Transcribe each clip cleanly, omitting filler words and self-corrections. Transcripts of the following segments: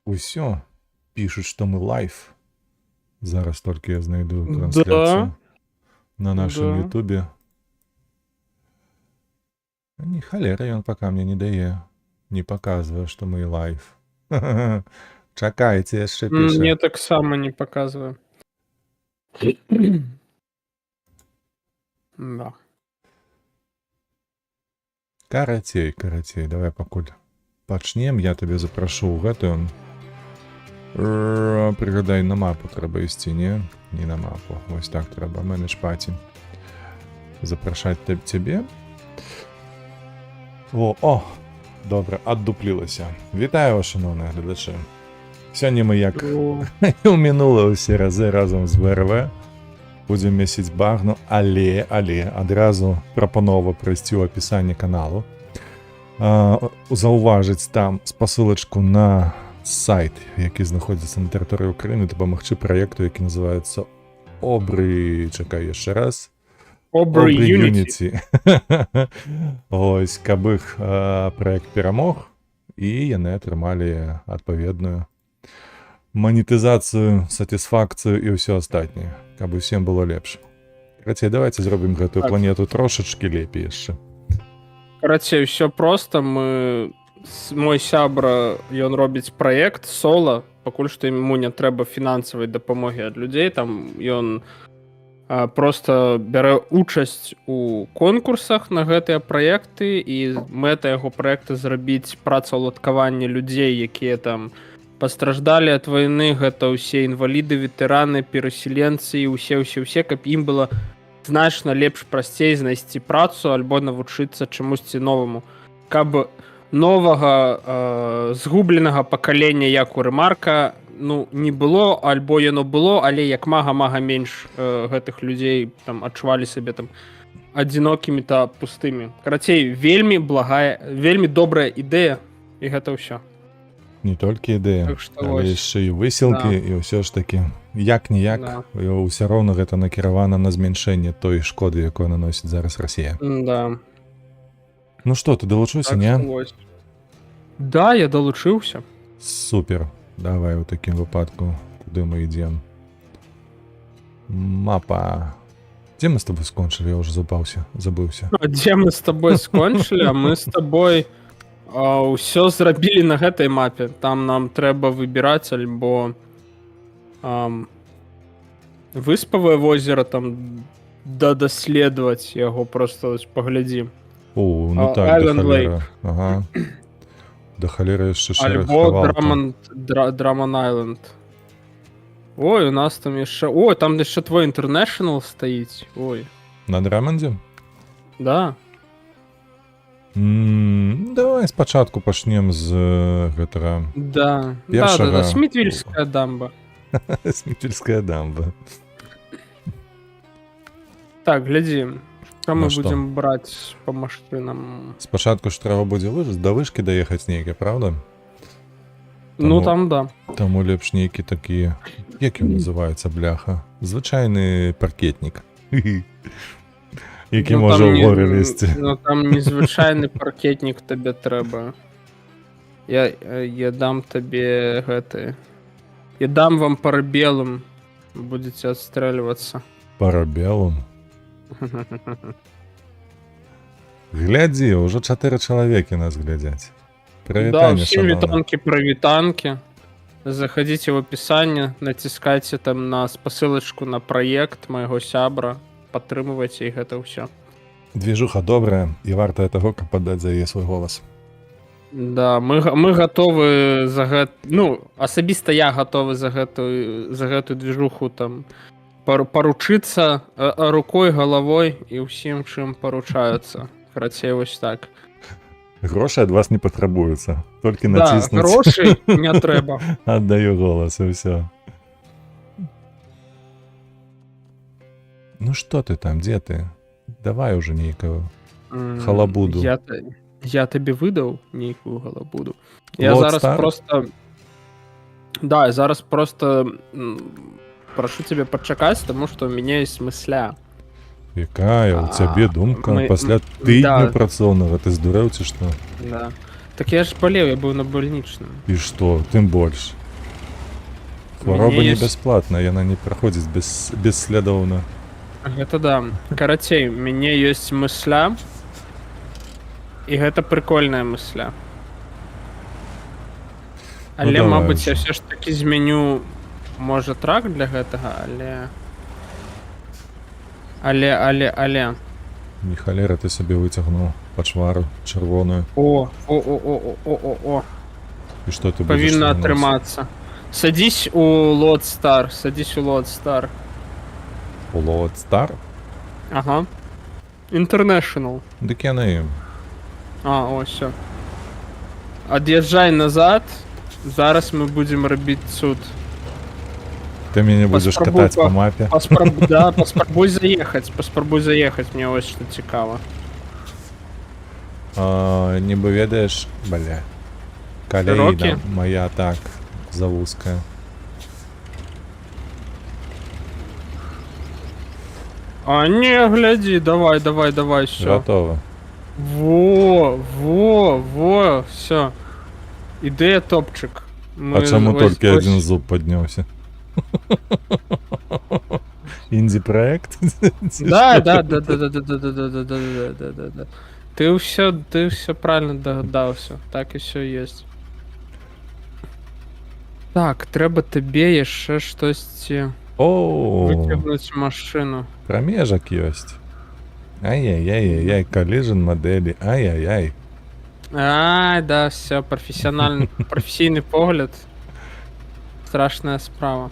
Усё. Пишут, что мы лайв. Зараз только я знайду Да, трансляцию на нашем да. ютубе. Ні халера ён пока мне не дае. Не показывае, что мы лайв. Чакайце, яшчэ піша. Мне таксама не показывае. Да. Карацей, давай пакуль пачнем, я табе запрашу ў гэтую. Прыгадай, на мапу трэба ісці, не? Не на мапу. Вось так трэба, менедж паці. Запрашаць цябе. О, добра, аддуплілася. Вітаю вас, шановныя гледачы. Сёння мы, як і ў мінулыя ўсе разы разам з ВРВ, будзем месіць багну, але адразу прапанова прайсці ў апісанні каналу. Заўважыць там спасылачку на сайт, які знаходзіцца на тэрыторыі Украіны, дапамагчы праекту, які называецца Обры... Чакай яшчэ раз. Обры Unity. Ось, каб іх праект перамог, і яны атрымалі адпаведную манетызацыю, сатысфакцыю і ўсё астатняе, каб усім было лепш. Карацей, давайте зробім гэтую планету трошачкі лепей яшчэ. Карацей, ўсё проста. Мой сябра, ён робіць праект сола, пакуль што яму не трэба фінансавай дапамогі ад людзей. Там ён просто бярэ учасць у конкурсах на гэтыя праекты, і мэта яго праекта зрабіць працаўладкаванне людзей, якія там пастраждалі ад вайны. Гэта ўсе інваліды, ветэраны, перасіленцы, усе, каб ім было значна лепш, прасцей знайсці працу альбо навучыцца чамусьці новаму. Каб новага згубленага пакалення, як у Рэмарка, не было, альбо яно было, але як мага менш гэтых людзей там адчувалі сабе там адзінокімі та пустымі. Карацей, вельмі добрая ідэя, і гэта ўсё. Не толькі ідэя, Так што але вось. яшчэ і высілкі, і ўсё ж такі як-ніяк, ўсё роўна гэта накіравана на змяншэнне той шкоды, якую наносіць зараз Расія. Да. Ну што, ты далучыўся, не? Да, я далучыўся. Супер. Давай у такім выпадку, куды мы ідзем. Мапа. Дзе мы з тобой скончылі? Я ўжо забыўся. Дзе мы з табой скончылі, а мы з табой ўсё зрабілі на гэтай мапе. Там нам трэба выбіраць альбо выспавае возера, там даследаваць яго, просто паглядзім. О, ну так, да халера. Ага. Да халера яшчэ шэраг хавалка. Альбо Драман Айленд. Ой, у нас там яшчэ... Ой, там яшчэ твой International стаіць. Ой. На Драмандзе? Да. Давай спачатку пачнем з гэтага... Да, Смітвільская дамба. Смітвільская дамба. Так, глядзім. Што мы будзем браць па машынам? Спачатку ж трэба будзе да вышкі даехаць нейкай, правда? Там да. Таму лепш нейкі такі... Як ён называецца, бляха? Звычайны паркетнік. Які можа ў горы лезці. Там незвычайны паркетнік табе трэба. Я дам табе гэты... Я дам вам парабелам. Будзеце адстрэльвацца. Парабелам? Глядзі, ўжо 4 чалавекі нас глядзяць. Да, ўсім вітанкі. Заходзіце ў апісанне, націскайце там на спасылачку на праект майго сябра, падтрымвайце, і гэта ўсё. Движуха добрая, і вартая таго, каб паддаць за яе свой голас. Да, мы гатовы за гэта... асабіста я гатовы за гэтую движуху там паручыцца рукой, галавой і ўсім, чым паручаюцца. Карацей, вось так. Грошы ад вас не патрабуюцца. Толькі націснуць. Да, грошы не трэба. Аддаю голас, і ўсё. Ну што ты там, дзе ты? Давай уже нейкую халабуду. Я табе выдаў нейкую галабуду. Я зараз просто... Да, я зараз просто... Прашу цябе пачакаць, таму што ў мяне ёсць мысля. Якая у цябе думка пасля тыдню працоўнага? Ты здурэў ці што? Да. Так я ж болеў, я быў на больнічным. І што, тым больш. Хвароба Мяне не ёсць- бясплатна, яна не праходзіць бесслядоўна. Гэта да. Карацей, у мяне ёсць мысля, і гэта прыкольная мысля. Але, давай мабыць, я ўжо. все ж таки змяню, можа, трак для гэтага, але... І халера ты сабе выцягнуў пачвару чырвоную. О. І што ты будзеш Павінна тягнуць? атрымацца. Садись у Лодстар, У Лоудстар? Ага. International. Дык яны ім. О, все. Ад'язджай назад. Зараз мы будзем рабіць цуд. Ты мяне будзеш Паспрабуй катаць па мапе. Паспрабуй заехаць, мне вось што цікава. Нібы ведаеш, бля. Каляіна Рокі? моя так завузкая. А не, глядзі, давай, все. Готово. Во, все. Ідэя топчик. А чаму толькі адзін зуб падняўся? Інді-праект? Да. Ты все правильно догадался. Так и все есть. Так, трэба табе яшчэ штосьці О, выцягнуць машину. прамежак ёсць. Ай-яй-яй-яй, коллижн модели, ай-яй-яй. Ай, да, все, професійны погляд. Страшная справа.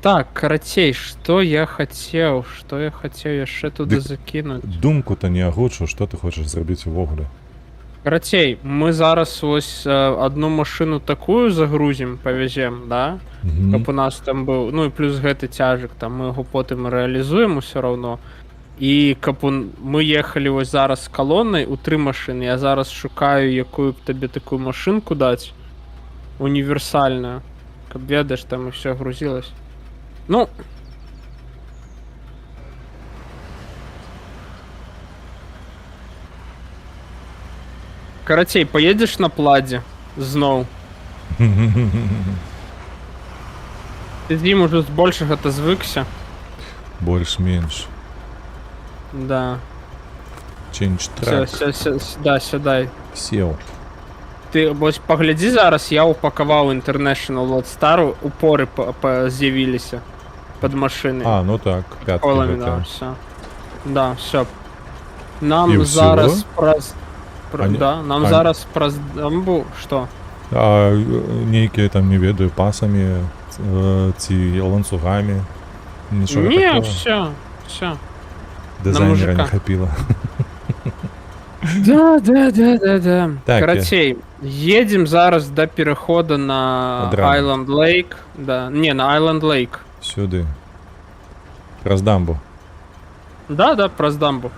Так, карацей, што я хацеў яшчэ туды Дык- закінуць. Думку-то не агучу, што ты хочаш зрабіць увогуле. Карацей, мы зараз вось одну машину такую загрузім, павязем, да? Каб у нас там быў, ну і плюс гэты цяжык, там мы яго потым рэалізуем усё раўно. І каб мы ехалі вось зараз з калоннай у 3 машыны, я зараз шукаю, якую б табе такую машынку даць, універсальную, каб ведаеш, там і все грузілась. Ну, карацей, поедзеш на пладзе зноў. Ты з ім ужо збольшага-то звыкся. Больш-менш. Да. Change track. Да, сядай. Сеў. Ты вось паглядзі зараз, я упакаваў International Lodestar, упоры з'явіліся пад машынай. А, ну так, пятки Колами, да, гэта. все. Да, все. Нам І зараз всё? праз... Ані- Да, нам ані- зараз праз дамбу, што? А нейкія там, не ведаю, пасамі ці ланцугамі. Нічога Не, такого. все. Дизайнера мужика. не хапіла. Да. Так, Карацей, едем зараз до перехода на Одразу. Island Lake. Да, не, на Island Lake. Сюди. Праз дамбу. Да, праз дамбу.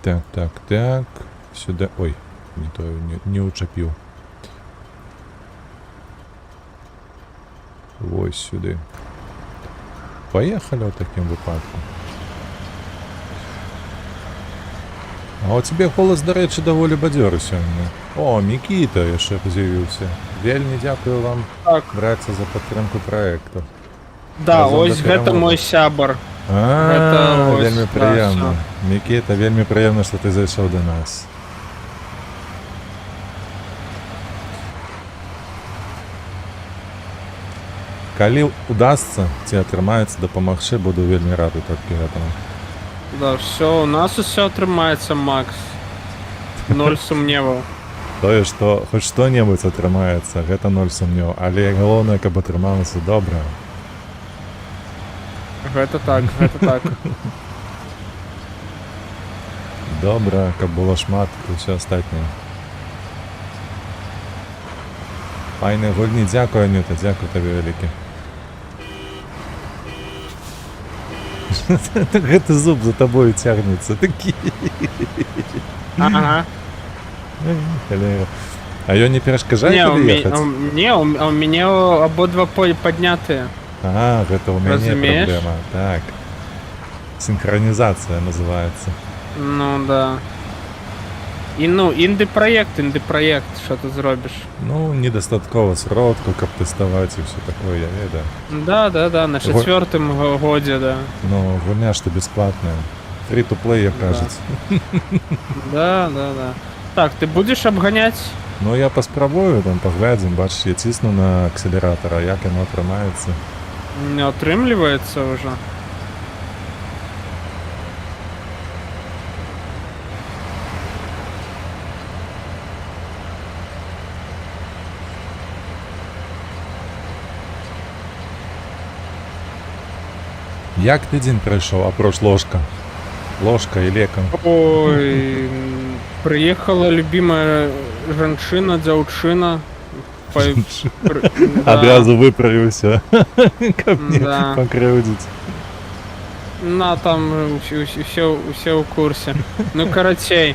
Так. Сюди. Ой, не то, не учепив. Ось сюди. Поїхали в таким випадку. А у тебе голос, до речі, доволі бадьорий сьогодні. О, Микита ще з'явився. Вельми дякую вам, Так. братці, за підтримку проекту. Да, Разом ось до гэта перемоги. мой сябар. А, ось, вельми да, приємно. Микита, вельми приємно, що ти зайшов до нас. Калі удасться, ці атрымаецца дапамагчы, буду вельмі рады толькі гэтаму. Да, все, у нас усё атрымаецца, Макс. 0 сумневаў. Тое, што хоць што-небудзь атрымаецца, гэта 0 сумнеў, але галоўнае, каб атрымалася добра. Гэта так. Добра, каб было шмат і ўсё астатняе. Файныя гульні, дзякую, Анюта, дзякую табе вялікі. Гэты зуб за табою цягнецца, такі. Ага. Халера. А ён не перашкажае Не, табе ехаць? у мяне абодва паднятыя. А, гэта ў мяне Разумееш? праблема. Так. Синхронизация называется. Ну да. І ну, інди-проєкт, що ти зробиш? Ну, недостатково сродку, каб теставаць і все такое, я ведаю. Да, на 4-м годі, да. Ну, гульня ж то бесплатная. Free-to-play, як Да. кажется. Да. Так, ти будеш обганяти? Ну, я паспрабую, там паглядзім, бачиш, я цісну на акселератор, а як яно атрымаецца. Не отрымлівається вже. Як тыдзень прайшоў, апроч ложка? Ложка і лекам. Ой, приїхала любимая жанчына, дзяўчына. Адразу выправіўся, каб не Да. пакрыўдзіць. На, там усе ў курсе. Ну, карацей,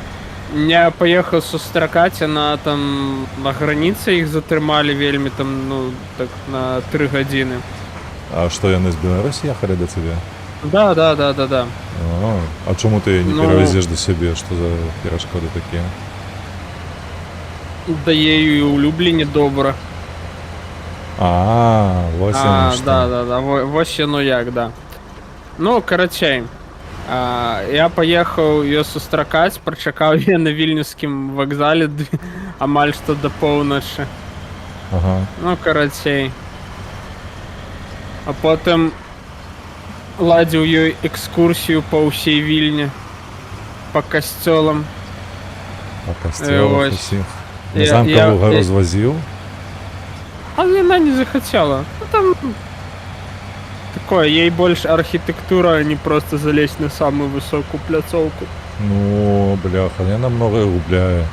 я поехал сустракаць, яна там на граніцы іх затрымалі вельмі там, ну, так на 3 гадзіны. А што, яны з Беларусі ехалі да цябе? Да. А чому ти не Ну. перевезеш до себе? Що за перешкоди такі? Дае і улюблені добра. Ось яно що. Да. Вось яно як, да. Ну, карацей, я поехал ее сустракаць, прочакаў я на вільнюскім вакзале амаль што до поўначы. Ага. Ну, карацей. А потым ладзіў ёй экскурсію па ўсей вільні, па касцёлам. По костелах ось. усіх. Я- На замкову я- гору я- звозив? А яна не захацела. Ну, там такое, ей больш архітэктура, а не просто залезть на самую высокую пляцоўку. Ну, бляха, яна много губляє.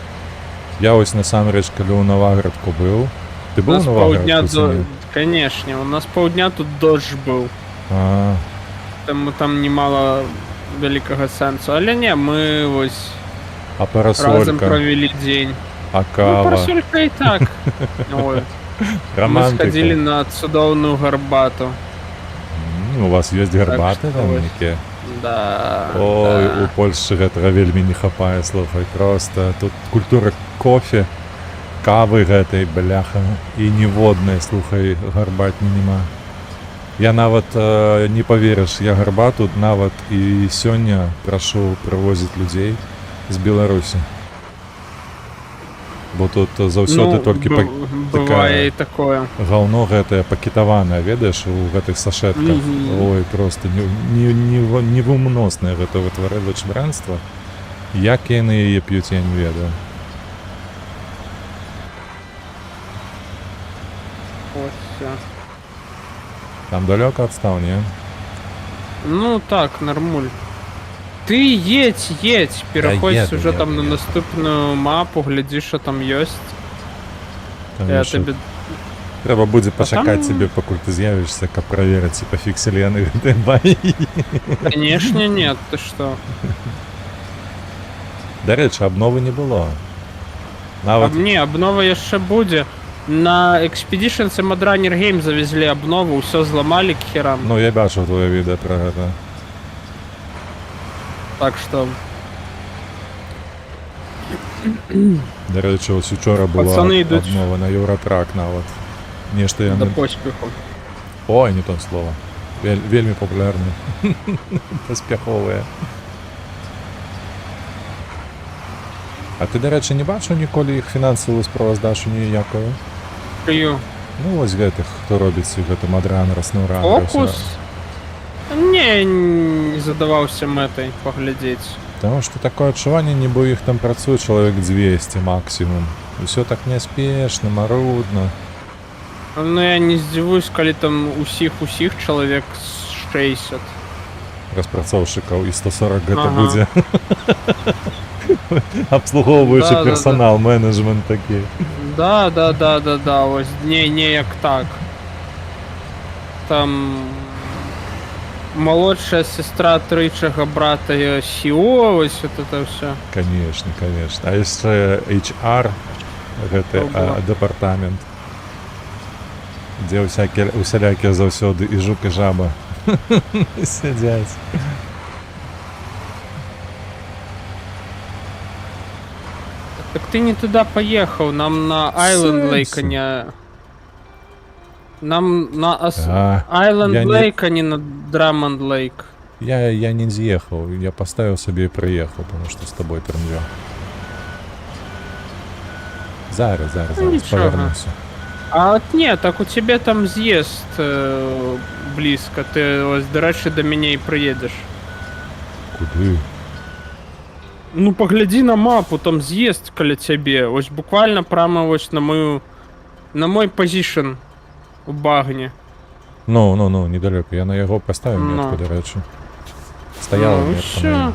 Я ось насамрэч, калі ў Новаградку быў. Ты У быў нас у паўдня Новаградку? ці ні? Конечно, у нас паўдня тут дождж быў. А, Там немало вялікага сэнсу. Але не, мы вось а разом парасолька, провели день. а Ну, кава, парасолька і так. Ой. Мы романтика. сходили на цудоўную гарбату. У вас ёсць гарбаты Так, там ось. які? Да. Ой, да. у Польшчы гэтага вельмі не хапае, слухай, просто. Тут культура кофе, кавы гэтай, бляха, і ніводнай, слухай, гарбатні нема. Я нават, не паверыш, я гарбату нават і сёння прашу прывозіць людзей з Беларусі. Бо тут заўсёды толькі бывае і такое. гаўно гэтае пакетаванае, ведаеш, у гэтых сашэтках. Мгм. Ой, просто невымноснае гэта вычварэнства. Як яны яе п'юць, я не ведаю. Ось всё. Там далёка адстаў, не? Ну так, нормуль. Ты едь, пераходь еду, уже там еду. на наступную мапу, гляди, що там ёсць. Я Конечно. тобі... Трэба будзе пачакаць там- цябе, пакуль ты з'явішся, каб праверыць, ці пафіксілі яны гэтыя баі. Конечно, нет, ты что? Дарэчы, абновы не было. Нават Не, обнова яшчэ будзе. На Expeditions і Mudrunner Game завезли обнову, ўсё зламалі к херам. ну я бачыў твоё відэа пра гэта. Так что Дарэчы, ось учора была Пацаны ідуць. абнова на Еўратрак нават. Нешта до яны... поспеху. Ой, не то слово. Вельмі папулярны. Паспяховыя. А ты, дарэчы, не бачыў ніколі іх фінансавую справаздачу ніякую? Каю. Ну, вось гэтых, хто робіць гэты Mudrunner, SnowRunner. Фокус? Не, не задаваўся мэтай паглядзець. Потому что такое адчуванне, нібы іх там працуе чалавек 200 максімум. Усё так няспешна, марудна. Ну я не здзівуюсь, калі там усіх чалавек 60. Распрацоўшчыкаў і 140 гэта Ага. будзе. Абслугоўваючы Да-да-да. персанал, менеджмент такі. Да, ось не як так. Там молодшая сестра трычага брата Сіо, ось это все. Конечно. А яшчэ HR, гэты Ого. дэпартамент, дзе усялякія заўсёды і жук і жаба сядзяць. Так ты не туда поехал, нам на Island Lake, сенсу? а не... Нам на А, Island я не- Lake, а не на Drummond Lake. Я не з'їхав, я поставив собі і приїхав, тому що з тобою тренжав. Зараз нічого. повернуся. А от ні, так у тебе там з'їзд близько. Ти ось, до речі, до мене і приїдеш. Куди? Ну, погляди на мапу, там з'їзд коли тебе. Ось буквально прямо ось на мой позишн у багні. Ну, недалеко. Я на його поставив Ну. метку, до речі. Стояла Ну, метка що? на ній.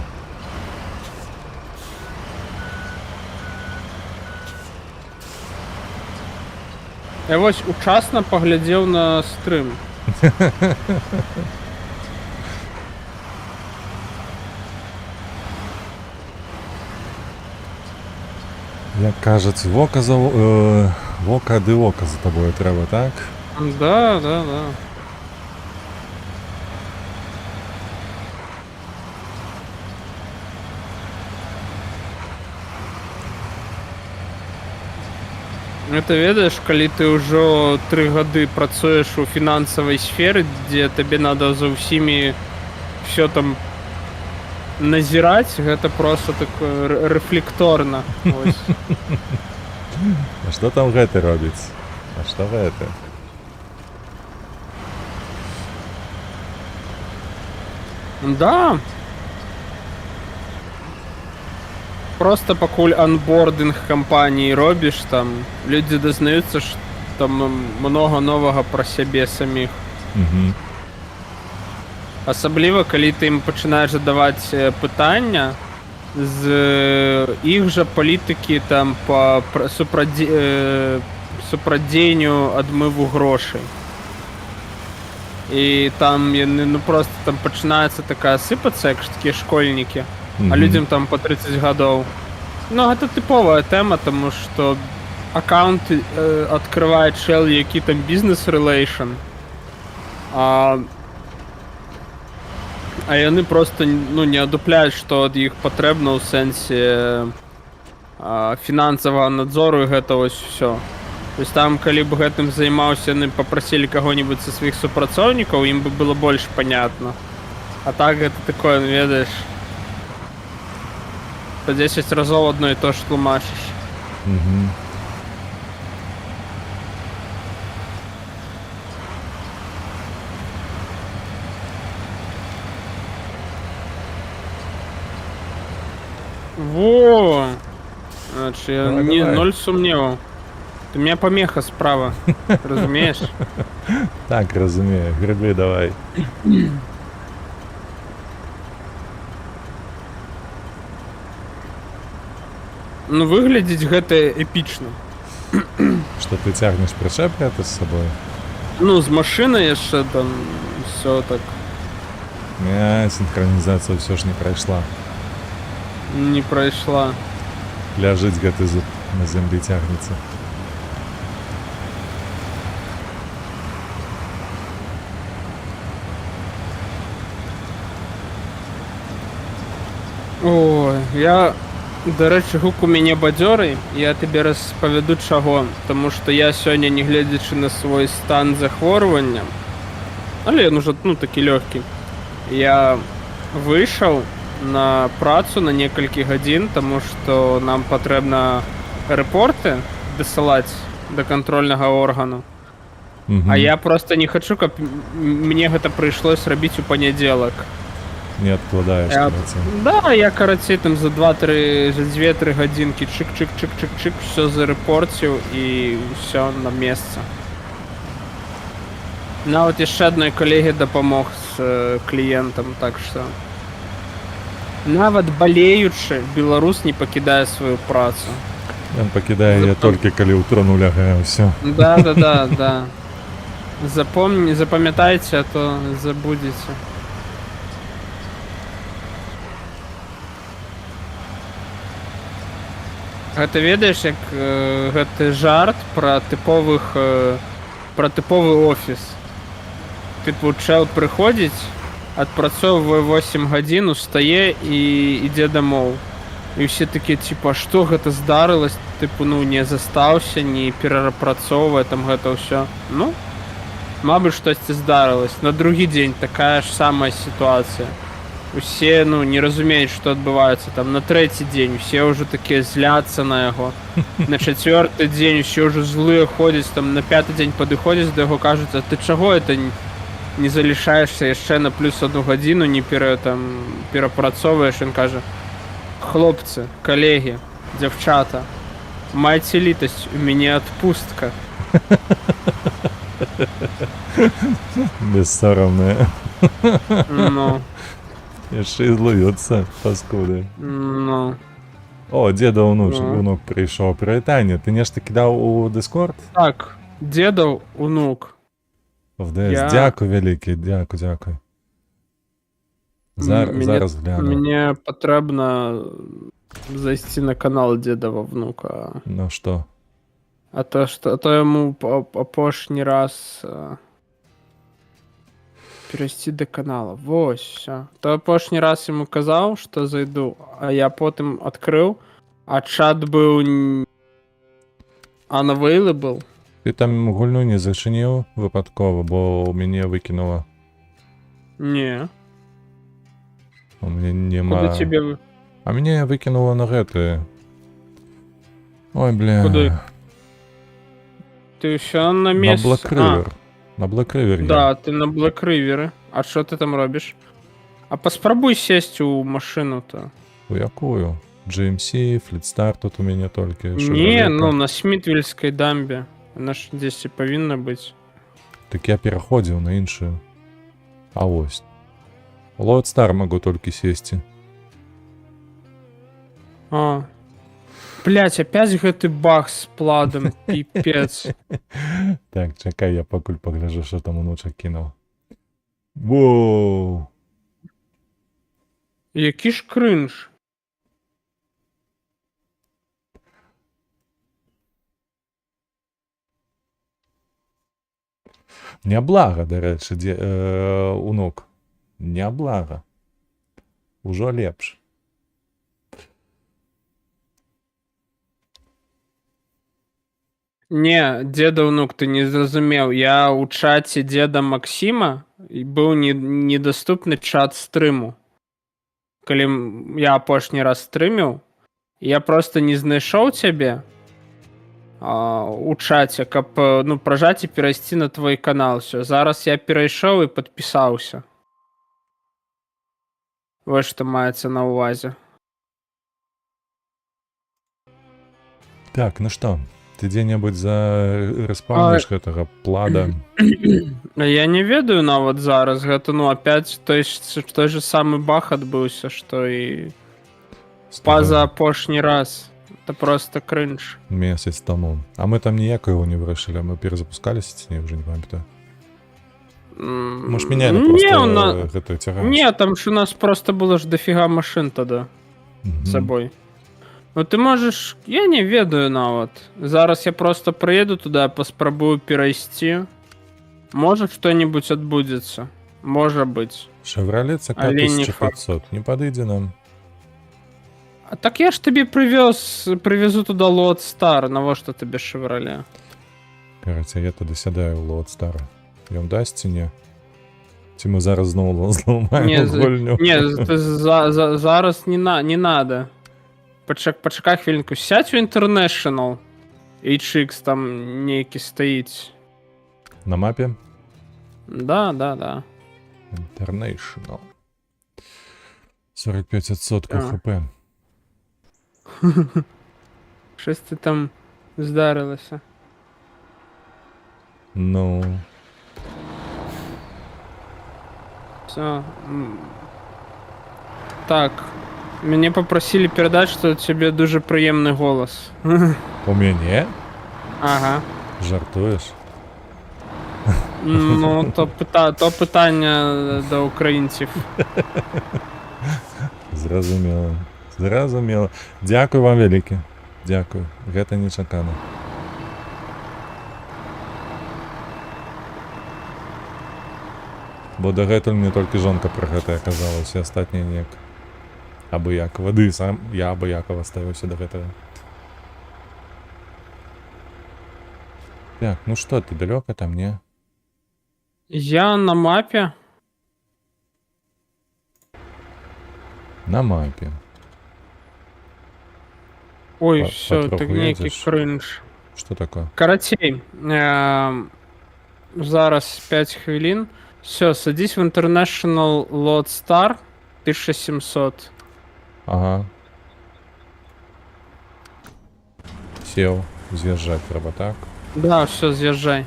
Я ось учасно поглядів на стрим. Як кажуть, вока де ока за тобою треба, так? Да. Это ведаеш, калі ты ўжо 3 гады працуеш у фінансавай сферы, дзе табе надо за ўсімі все там назіраць, гэта просто такое рэфлекторна. Ось. А што там гэты робіць? А што гэта? Да. Просто пакуль анбординг кампаніі робіш, там людзі дазнаюцца, што там много новага пра сябе саміх. Угу. Асабліва, калі ты ім пачынаеш задаваць пытання з іх жа палітыкі там па супрадзенню адмыву грошай. І там яны, ну просто там пачынаецца такая сыпацца, як ж такія школьнікі, а людзям там по 30 гадоў. Ну, гэта тыповая тэма, таму што аккаунт адкрывае чел, які там бізнес-рэлэйшн, а яны просто не адупляюць, што ад іх патрэбна ў сэнсе фінансавага надзору, і гэта вось всё. То есть там, калі б гэтым займаўся, яны папрасілі каго-нибудь са сваіх супрацоўнікаў, ім бы было больш понятно. А так гэта такое, ведаеш, по 10 разоў одно і то ж тлумачыш. Угу. Во! Значит, я Давай, не давай. 0 сумневаў. Ты меня помеха справа, разумеешь? Так, разумею. Гриби давай. Ну, выглядзіць гэта эпічна. Што ты цягнеш прычэп гэта з сабой? Ну, з машыны яшчэ там все так Синхронізацыя ўсё ж не прайшла. не прайшла. Ляжыць гэты зуб на зямлі цягнецца. Ой, я, до рэчы, гук у мяне бадзёры, я табе распавяду чаго, таму што я сёння, не гледзячы на свой стан захворвання, але ён ужо, такі лёгкі, я выйшаў на працу на некалькі гадзін, таму што нам патрэбна рэпорты дасылаць да кантрольнага органу. Угу. А я просто не хачу, каб мне гэта прыйшлось рабіць у панядзелак. Не адкладаеш, карацей. Да, я, карацей, там за 2-3 гадзінкі чык-чык-чык-чык-чык, все зарэпорціў і ўсё на месца. Нават яшчэ адной калегі дапамог з кліентам, так што нават балеючы, беларус не пакідае сваю працу. Ён пакідае яе толькі калі ў трону лягае, ўсё. Да. Запамятайце, а то забудзеце. Гэта ведаеш, як гэты жарт пра тыповы офіс. Тыпу, чэл прыходзіць, адпрацоўвае 8 гадзін, устае і ідзе дамоў. І ўсе такія типа што гэта здарылась, тыпу ну не застаўся, не перапрацоўвае там гэта ўсё. Ну мабыць штосьці здарылась. На другі дзень такая ж самая сітуацыя. Усе ну не разумеюць, што адбываецца там. На трэці дзень усе ўжо такія зляцца на яго. На чацвёрты дзень усе ўжо злыя ходзяць, там на пяты дзень падыходзяць да яго, кажуць, а ты чаго это не залішаешься яшчэ на плюс 1 гадзіну, не перапрацоўваеш? Ён кажа: хлопцы, калегі, дзяўчата, майце літасць, у мяне адпустка. Бессоромные. Ну, Яшчэ і злуюцца, паскуды. ну. О, дзеда Ну. унук прыйшоў. Прывітанне. Ты нешта кідаў у Discord? Так, дзедаў унук. В ДС. Я- Дзякуй вялікі, дзякуй. Зараз гляну. Мне патрэбна зайсці на канал дзедава внука. Ну што? А то яму апошні раз перайсці да канала. Вось, всё. То апошні раз яму казаў, што зайду, а я потым адкрыў, а чат быў unavailable. Ты там гульню не зачыніў выпадкова, бо ў мяне выкінула. Не, У мяне нема... куды тебе... А мяне выкінула на гэты. Ой, бля. Куды? Ты ўсё на На месцы? Black River. На Black River я. Да, ты на Black River. А що ти там робиш? А поспробуй сесть у машину-то. У якую? GMC, Fleetstar тут у мяне толькі. Не, ну на Смітвільській дамбі. Вона ж десь і повинна бути. Так я пераходзіў на іншую. А вось. Lodestar могу толькі сесці. А. Блять, опять гэты баг з пладом, пипец. Так, чакай, я пакуль пагляжу, што там унучак кінуў. Воу! Які ж кринж. Няблага, дарэчы, унук. Няблага. Ужо лепш. Не, деда внук, ты не зразумеў. Я ў чаце деда Максима і быў недоступны чат стрыму. Калі я апошні раз стрыміў, я просто не знайшоў цябе у чаце, каб ну, пражаць і перайсці на твой канал. Все. Зараз я перайшоў і падпісаўся. Вось што маецца на ўвазе. Так, ну што, ты дзе-небудзь распаўніш гэтага плада? Я не ведаю нават зараз. Гэта, ну, опять той же самы бах адбыўся, што і паза апошні раз. Это просто кринж. Месяц таму. А мы там ніякого не вырашылі, мы перезапускаліся ці не, уже не памятаю. Может, меняли просто гэта цягаць? Не, там ж у нас просто было ж дофига машин тогда с собой. Ну ты можешь, я не ведаю нават. Зараз я просто приеду туда, поспробую перайсці. Может что-нибудь отбудется. Может быть. Chevrolet CK 1500. Не подойди нам. А так я ж тебе привезу туда Lodestar. Навошта тебе Chevrolet? Короче, я туди сядаю в Lodestar. Ён дасць ці не? Ці мы зараз зноў зламаем гульню? Не, зараз не надо. Почекай хвилинку. Сядь у International. HX там нейкі стоїть. На мапе? Да. International. 45% хп. Щось ти там здарилося. Ну... Все. Так. Меня попросили передать, что у тебя дуже приємний голос. У мяне? Ага. Жартуеш? Ну, то питання до українців. Зразумела. Дякую вам вялікі. Дякую. Гэта нечакана. Бо дагэтуль мне толькі жонка пра гэта казала, усе астатнія неяк Абыякова. Ды сам я абыякова ставіўся да гэтага. Так, ну што, ты далёка там, не? Я на мапе. На мапе. Ой, Па- все, патроху так нейкі едзеш? крынж. Што такое? Карацей, зараз 5 хвілін. Все, садись в International Lodestar 1700. Ага. Сеў, з'язджаць трэба, так? Да, все, з'язджай.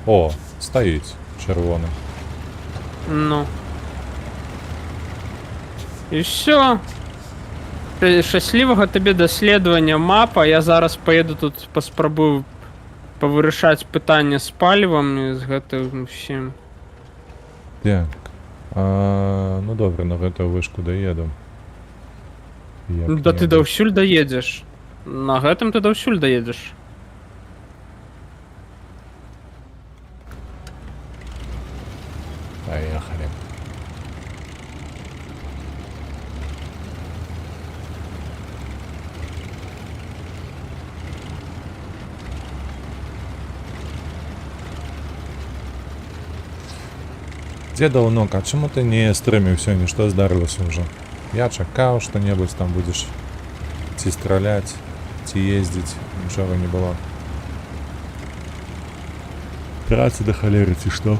О, стаіць чырвоны. Ну. І все. Шчаслівага табе даследавання мапа. Я зараз поеду тут паспрабую павырашаць пытанне з палівам і з гэтым усім. Так. Ну добра, на гэтую вышку даеду. Да ты даўсюль даедзеш. На гэтым ты даўсюль даедзеш. Поехали. Деда Унок, а чому ти не стрімив сьогодні? Що здарилося вже? Я чекав, що-небудь там будеш ці стріляти, ці їздити, нічого не було. Праці до холери, ці що?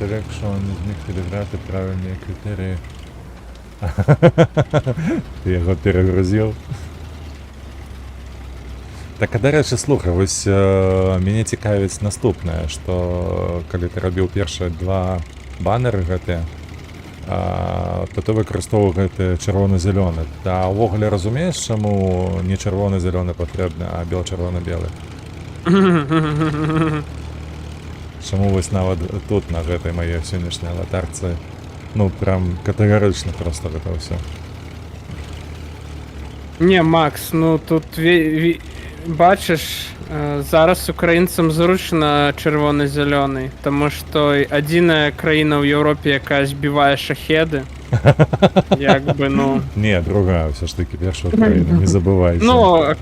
Інтелект, що він зміг підібрати правильні критерії. Ти його перегрузив. Так, а до речі, слухай, ось мене цікавить наступне, що коли ти робив перші два банери гэты, то ти використовував гэты червоно-зелене. Та ввогуле розумієш, чому не червоно-зелене потрібно, а біло-червоно-біле? Чому ось навіть тут, на гэтай моей сьогоднішній аватарці, ну прям категорично просто гэта все. Не, Макс, ну тут бачиш, зараз українцям зручно червоно-зелений, тому що єдина країна в Європі, яка збиває шахеди. Якби, ну. Не, другая все ж таки перша Україна, не забувайся. Ну,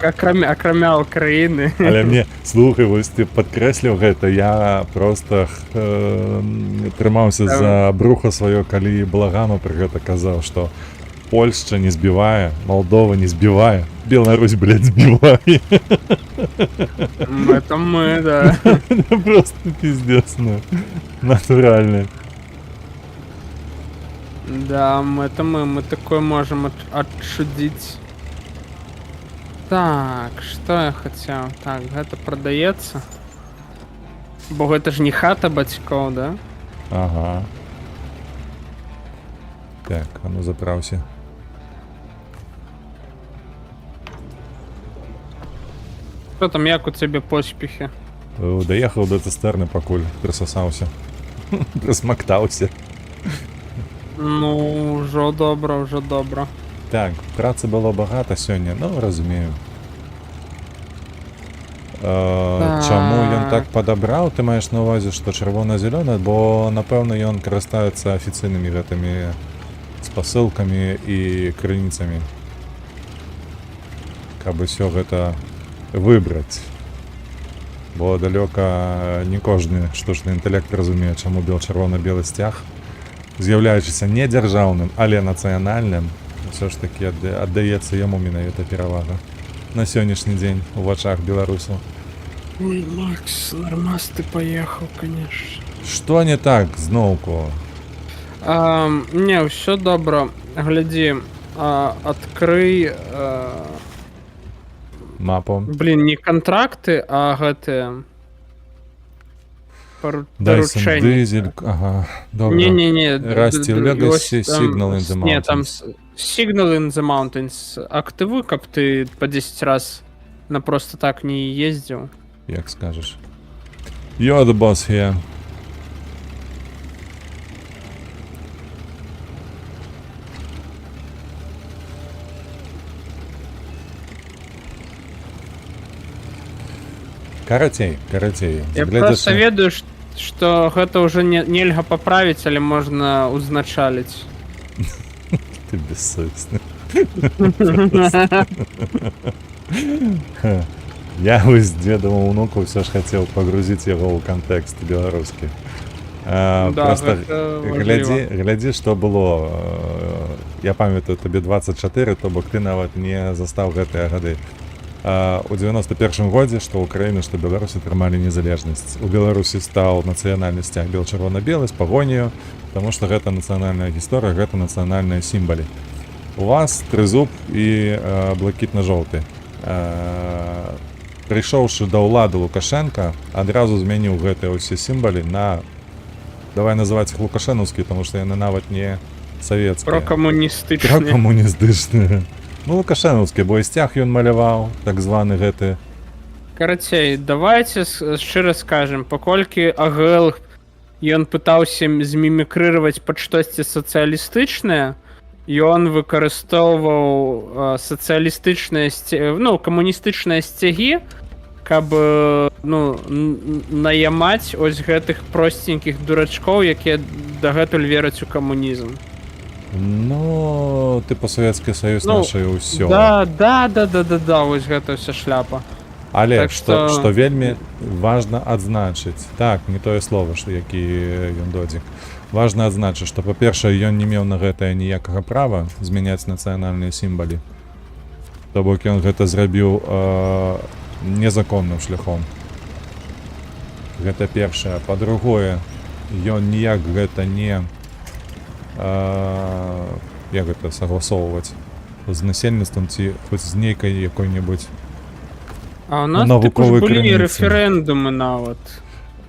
окромя України. Але мне, слухай, ось ти підкреслив гэта, я просто трымаўся за брухо свое, калі Благану при гэта казаў, что Польшча не збівае, Молдова не збівае, Беларусь, блядь, збівае. Это мы, да. Просто пиздец, ну, натурально. Да, это мы такое можем отшудить. Так, что я хотел? Так, это продается. Бо это ж не хата бацькоў, да? Ага. Так, а ну заправся. Что там, як у тебе поспехи? Доехал до цистерни, покуль присосався. Присмактався. Ну, уже добро, уже добро. Так, праці було багато сьогодні, ну розумію. Чому він так подобрав? Ти маєш на увазі, що червоно-зелене, бо напевно він користується офіційними гэтымі спосилками і криницями. Кабы все гэта выбраць. Бо далёка не кожны штучны інтэлект разумее, чаму бел-чырвона-белы сцяг, з'яўляючыся не дзяржаўным, але нацыянальным, ўсё ж такі аддаецца яму менавіта перавага на сённяшні дзень у вачах беларусаў. Ой, Макс, нормас ты поехал, конечно. Што не так зноўку? Не, все добро. Гляди, открый... Мапу. Блин, не контракты, а гэтые... Dyson поручения. Дизель, ага, добре. Не-не-не. Rusty Legacy, Signal in the Mountains. Не, там Signal in the Mountains. Активуй, как ты по 10 раз на просто так не ездил. Як скажеш. You're the boss here. Карацей. Я просто ведаю, што гэта ўжо нельга паправіць, але можна узначаліць. Ты бессовестный. Я вось дзедаву ўнуку ўсё ж хацеў пагрузіць яго ў кантэкст беларускі. Просто глядзі, што было. Я памятаю, табе 24, то бок ты нават не застаў гэтыя гады. У 91 годзе, што Украіна, што Беларусь атрымалі незалежнасць. У Беларусі стаў нацыянальны сцяг бел-чырвона-белы з пагоняю, таму што гэта нацыянальная гісторыя, гэта нацыянальныя сімвалы. У вас трызуб і блакітна-жоўты. Прыйшоўшы да ўлады Лукашенка, адразу змяніў гэтыя ўсе сімвалы на, давай называць іх лукашэнаўскія, таму што яны нават не савецкія. Пракамуністычныя. Ну, лукашэнаўскі, бо і сцяг ён маляваў, так званы гэты. Карацей, давайце шчыра скажем, паколькі АГЛ ён пытаўся змімікрыраваць пад штосьці сацыялістычнае, ён выкарыстоўваў сацыялістычныя камуністычныя сцягі, каб наямаць ось гэтых просценькіх дурачкоў, якія дагэтуль вераць у камунізм. Ну, типу Савецкі Саюз нашай усё. Да, ось гэта ўся шляпа. Але так што вельмі важна адзначыць, так, не тое слово, што які ён додзік. Важна адзначыць, што, па-першае, ён не меў на гэтае ніякага права змяняць нацыянальныя сімвалы. То бок ён гэта зрабіў незаконным шляхом. Гэта першае. Па-другое, ён ніяк гэта не як гэта согласоўваць з насельніцтвам ці хоць з нейкай якой-небудзь навуковай крыніцы. Рэферэндумы нават.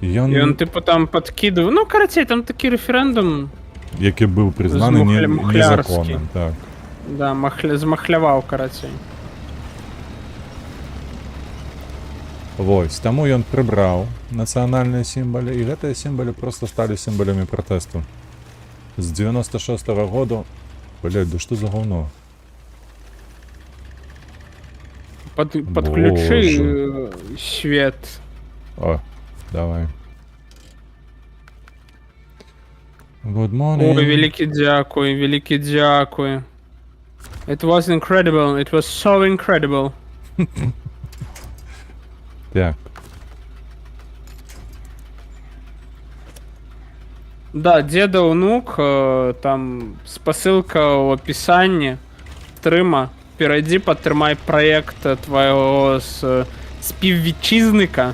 Ён типу там падкідываў, ну, карацей, там такі рэферэндум, які быў прызнаны незаконным, так. Да, змахляваў, карацей. Вось, таму ён прыбраў нацыянальныя сімвалы, і гэтыя сімвалы проста сталі сімвалямі пратэсту. З 96-го году... Блядь, да што за говно? Подключи свет. О, давай. Good morning. Ой, великий дякую. It was incredible, it was so incredible. Так. Да, деда внук, там спасылка ў апісанні, трыма, перайдзі, падтрымай праект твайго співвітчызніка.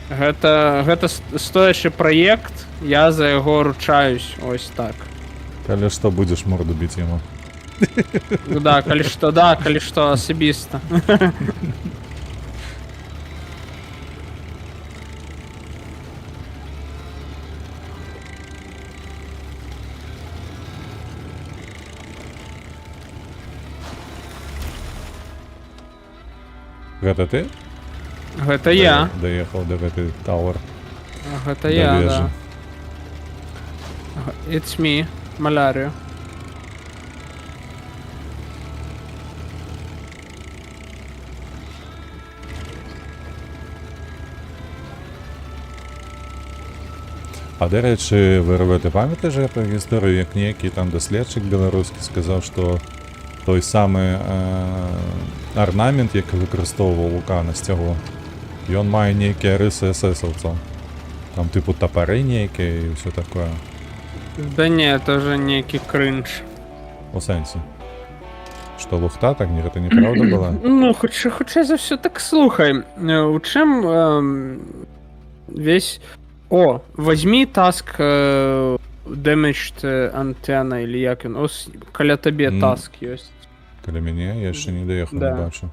Гэта стоячы праект, я за яго ручаюсь, ось так. Калі што, будзеш морду біць яму. Да, калі што, асабіста. Гэта ты? Гэта я. Даехаў да гэтай тауэр. Гэта я, да. It's me, малярыю. А, дарэчы, ВРВ, ты памятаеш гэту гісторыю, як нейкі там даследчык беларускі сказаў, што той самы арнамент, які выкарыстоўваў Лука на сцягу, ён мае нейкія рысы эсэсаўцаў. Там тыпу тапары нейкія і ўсё такое. Да не, это уже нейкі крынж. У сэнсе? Што лухта, так гэта неправда была? Ну, хутчэй за ўсё, так слухай. У чым весь... О, возьми таск damaged антенна, или як ён, ось каля табе таск ёсць. Каля мяне? Я яшчэ не даехаў, не бачу.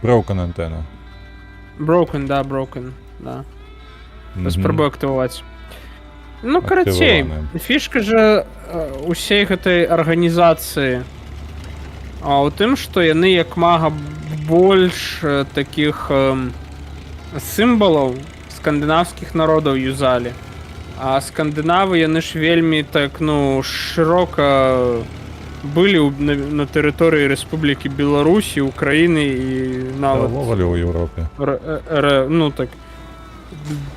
Broken антенна. Broken, да. Спрабую актываваць. Ну, карацей, фішка же усей гэтай арганізацыі у тым, што яны як мага больш такіх сімвалаў скандынаўскіх народаў юзалі. А скандынавы, яны ж вельмі так, ну, шырока на території Республіки Білорусі, України і нават Ловили у Європі. ну так.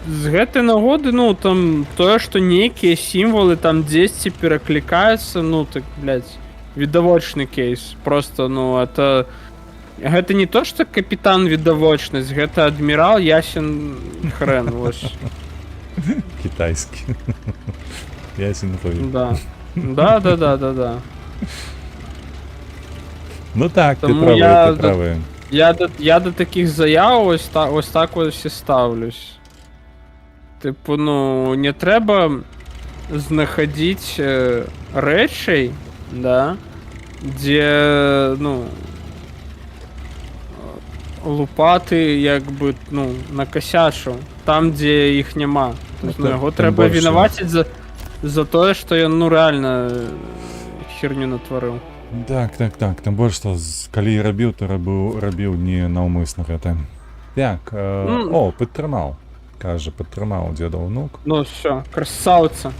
З гэтай нагоды, ну там тое, што нейкія сімвалы там дзесьці пераклікаюцца, ну так, блядь, відавочны кейс. Просто, ну, гэта не то, што капітан відавочнасць, гэта адмірал ясен хрен, вось. Китайський. Ясен хуй. Да. Да. Ну так, ти Тому правий, я ти правий. Я до таких заяв ось так ось і ставлюсь. Типу, ну, не треба знаходить речей, да, де, ну, лупати, якби, ну, накосячив, там, де їх нема. Тобто, ну, його треба винуватити за те, що я, ну, реально херню натворив. Так. Тим більше, що коли я робив, то робив не навмисно гэта. Так, о, підтримав. Каже, підтримав діда внук. Ну все, красавця.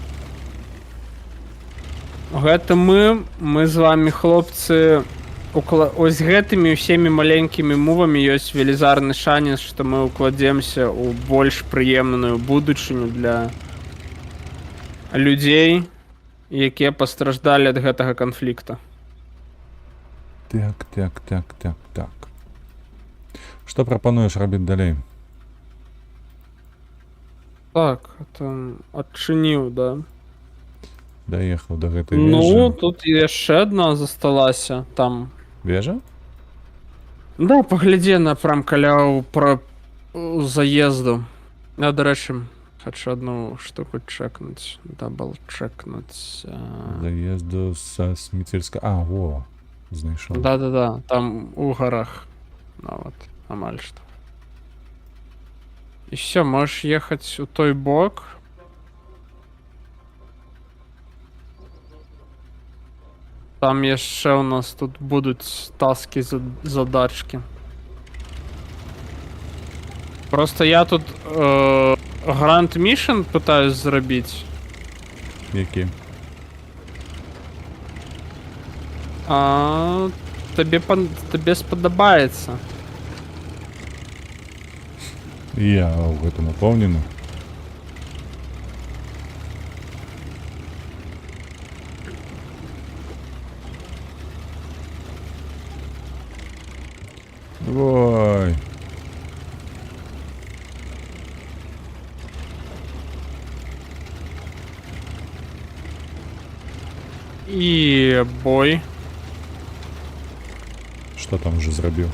Гэта мы з вами, хлопцы, ось гэтымі ўсімі маленькімі мувамі ёсць велізарны шанец, што мы укладземся ў больш прыемную будучыню для людзей, якія пастраждалі ад гэтага канфлікта. Так. Што прапануеш рабіць далей? Так, там адчыніў, да. Даехаў до гэтай вежы. Ну, тут яшчэ адна засталася, там. Вежа? Да, паглядзе на прям каля заезду. Я, до рэчы, хочу одну штуку чекнуть. Дабл чекнуть. Заезду са Сміцельска. А, во, знайшов. Да, там у горах. Нават, амаль што. І все, можеш ехаць у той бок. Там яшчэ у нас тут будуць таски, задачки. Просто я тут Grand Mission пытаюсь зрабіць. Які? Табе спадабаецца. Я ў гэтым упэўнены. Давай. І бой. Што там уже зрабіў?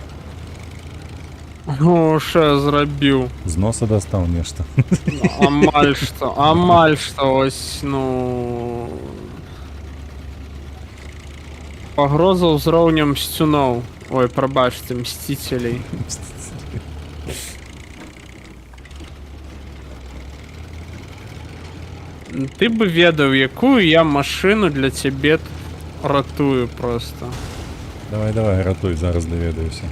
Ну, що зрабіў? З носа дастаў нешта. Амаль што, ось, ну... Пагроза ўзроўнем мсцюноў. Ой, прабачце, мсцителей. Ты бы ведаў, якую я машину для цябе ратую просто. Давай, ратуй, зараз даведаюся.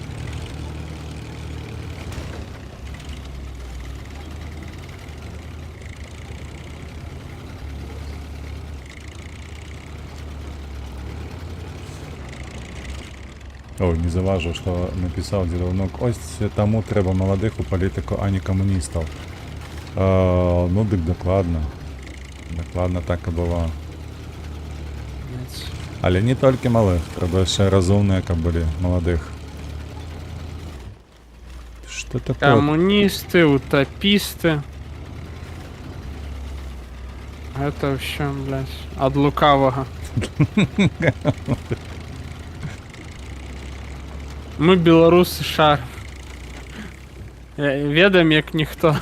Ой, не заважу, що написав дідовнок. Ось тому треба молодих у політику, а не комуністів. Ну, дик докладно. Докладно так і було. Але не тільки малих, треба ще розумних, як були молодих. Що таке? Коммунисты, утописты. Это вообще, блядь, от лукавого. Мы белорусы шар. Ведаем як ніхто.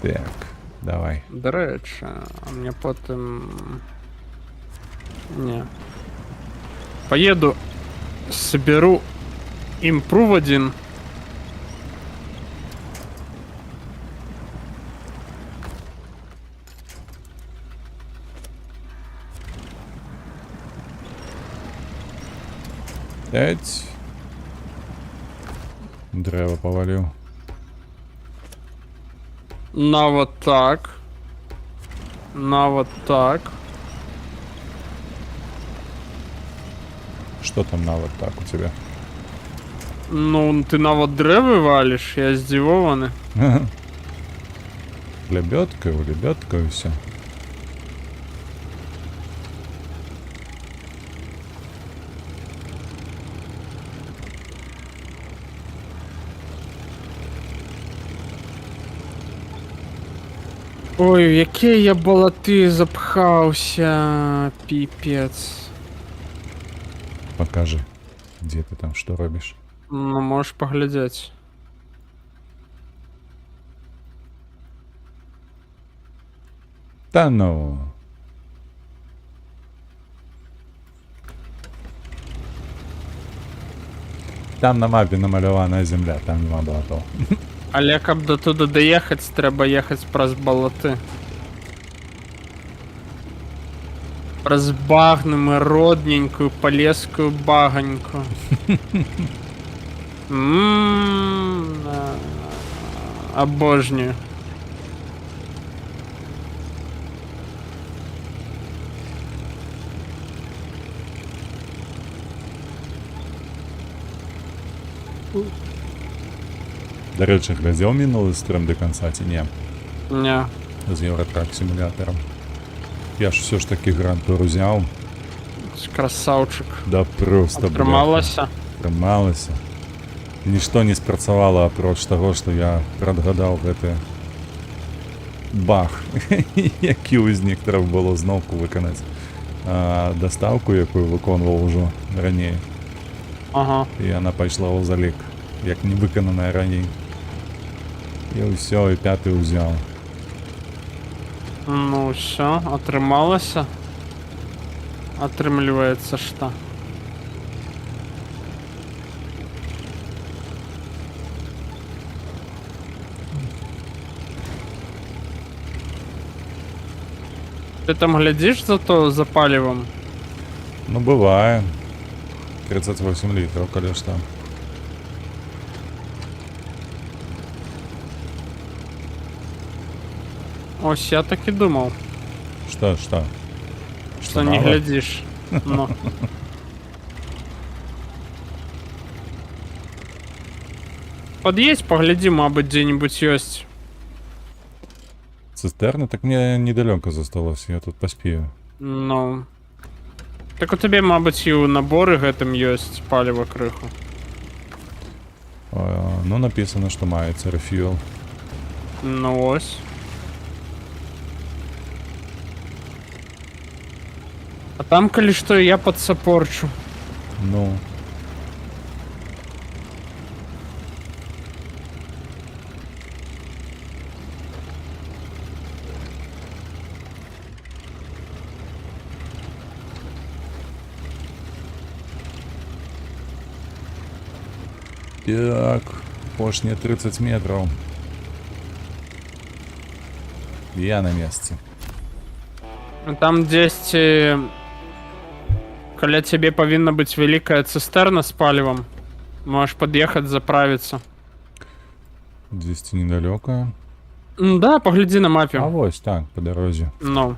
Так, давай. До речі, а мне потім... Не. Поеду, соберу импрув один. Пять. Древо повалил. На вот так. Навод так. Что там навод так у тебя? Ну, ти навод древи валиш, я здивований. Лебедка и все. Ой, в які я болоти запхався, піпець. Покажи, где ты там, что робишь. Ну, можеш поглядеть. Та ну. Там на мапі намальована земля, там нема болото. Але каб до туди доїхати, треба їхати праз болоти. Праз багнами родненькую полескую багоньку. Обожнюю. До речі, глядів минулий стрім до кінця, чи ні? Не. З Євротрак симулятором. Я ж все ж таки гран-тур взяв. Красавчик. Да просто, Трималася. Трималася. Нічто не спрацювало, апроч того, що я предгадав гэты баг, який з некоторых було зновку виконати. Доставку, яку виконував уже раніше. Ага. І вона пішла у залік, як не виконана раніше. І все, і п'ятий взяв. Ну все, отрималася. Отрымливается что? Ты там глядишь за палевом? Ну, бывает. 38 литров, конечно. Ось я так и думал, Что? что не мало? глядишь. Но. Подъедь, погляди, мабуть, где-нибудь есть. Цистерна? Так мне недалеко засталось, я тут поспею. Ну. Так у тебе, мабуть, і у наборы гэтым есть палево крыху. Ну, написано, что мається refuel. Ну ось. А там, коли что, я подсапорчу. Ну. Так, пошні 30 метров. Я на месте. Там десь, коли тебе повинна быть великая цистерна с палевом, можешь подъехать заправиться. 200 недалеко. Да, погляди на мапе. А вось так, по дорозі. Ну.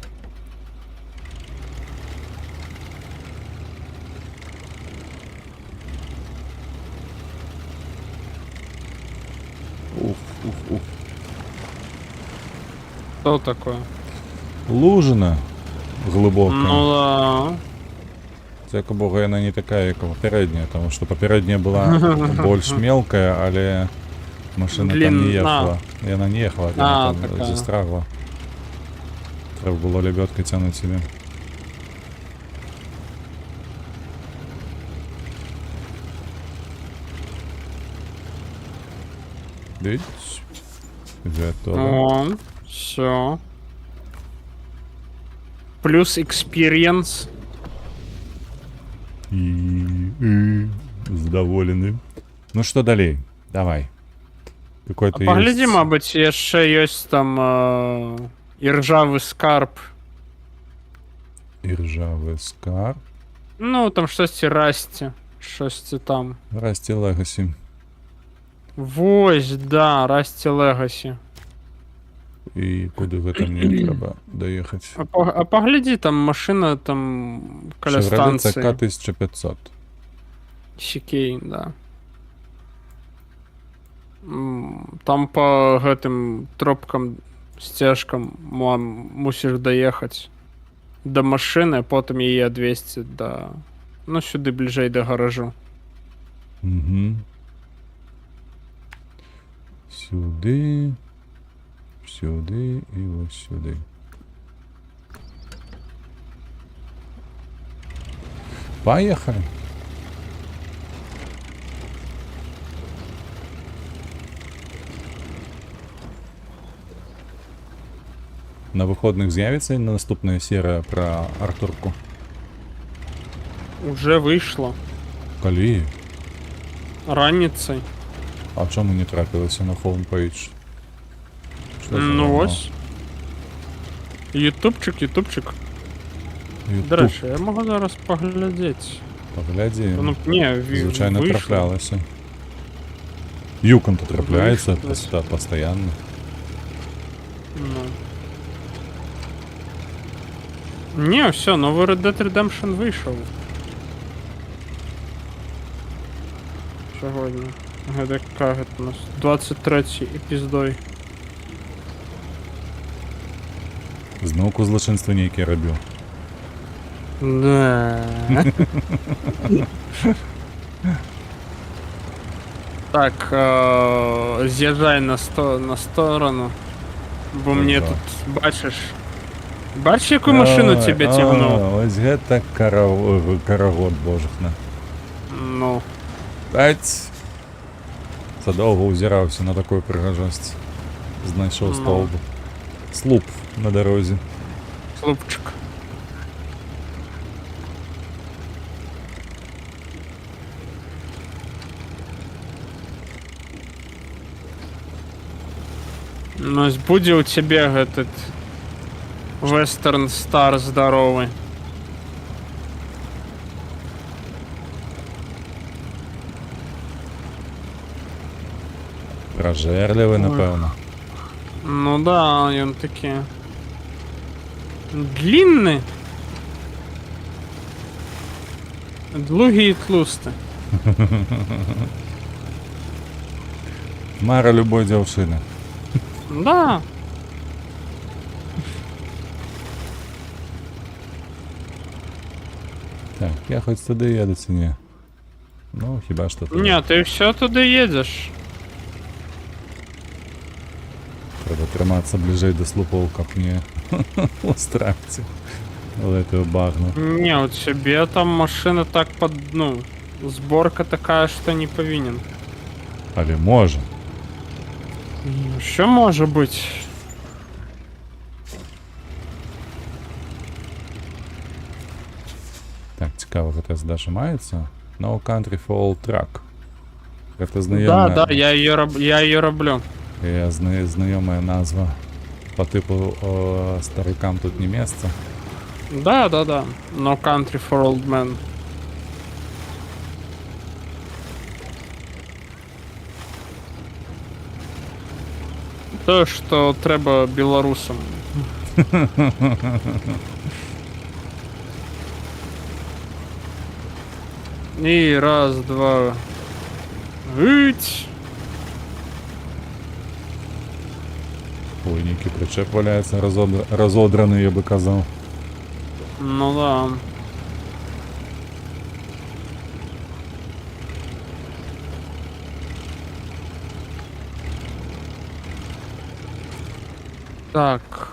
Уф. Что такое? Лужина глибока. Ну да. Це якобога вона не така, як попередня, тому що попередня була більш мелкая, але машина там не їхала. І вона не їхала, вона там така. застрягла. Треба було лебедкою тягнути себе. Дивіться. Готово. О, все. Плюс experience. Задоволены. Ну что далее? Давай. Какой-то Погляди, есть... мабуть, ще есть там і ржавий скарб. И ржавый скарб. Ну, там щось Расті. Щось там. Расти Легаси. Вось, да, Расті Легасі. І куди гэта мне треба доехать? А погляди, там машина там каля Chevrolet станции. CK 1500. Сикей, да. Там по гэтым тропкам, сцежкам мусіш даехаць до машины, а потым яе адвесці да... Ну, сюды бліжэй да гаражу. Угу. Сюди. Сюди і ось сюди. Поехали. На выходных з'явиться наступная серія про Артурку. Уже выйшло. Калі? Раніцай. А чому не трапилося на хоумпейдж? Ну ось. Ютубчик. До речі, я можу зараз поглядеть. Погляді. Ну, не, Звичайно, вийшло. траплялося. Юкон-то трапляється Вийшло. постоянно. Ну. Не, все, новый Red Dead Redemption вийшов. Сьогодні. ГДК у нас 23-й епіздой. Знову злочинство ніяке робив. Да. Так, з'їжджай на сторону. Бо мені Ага. тут, бачиш, яку машину тебе тягнув? Ось гэта карагод божихна. Ну, Таць. Задовго узирався на такой пригожості. Знайшов Ну. стовбу. Слуп на дорозі. слупчик. Ну, ось буде у тебе этот Western Star здоровый. Прожерливий, Ой. напевно. Ну да, он такие длинные, длугие и тлусты. Мара любой дівчини. Да. Так, я хоч туди їду чи ні? Ну, хіба що туди. Нет, ты все туда едешь. Треба триматися ближей до слупов, як мені устрапці. Але це багно. Не, вот себе там машина так под, ну, сборка такая, что не повинен. Але може. Что может быть? Так, цікаво, це дожимається. No Country for Old Truck. Це знайома. Да, я ее роблю. Я знайома назва. По типу старикам тут не місце. Да. No country for old men. То, що треба білорусам. І раз, два. Гыть. Ой, некий причеп валяється розодраний, я би казав. Ну да. Так.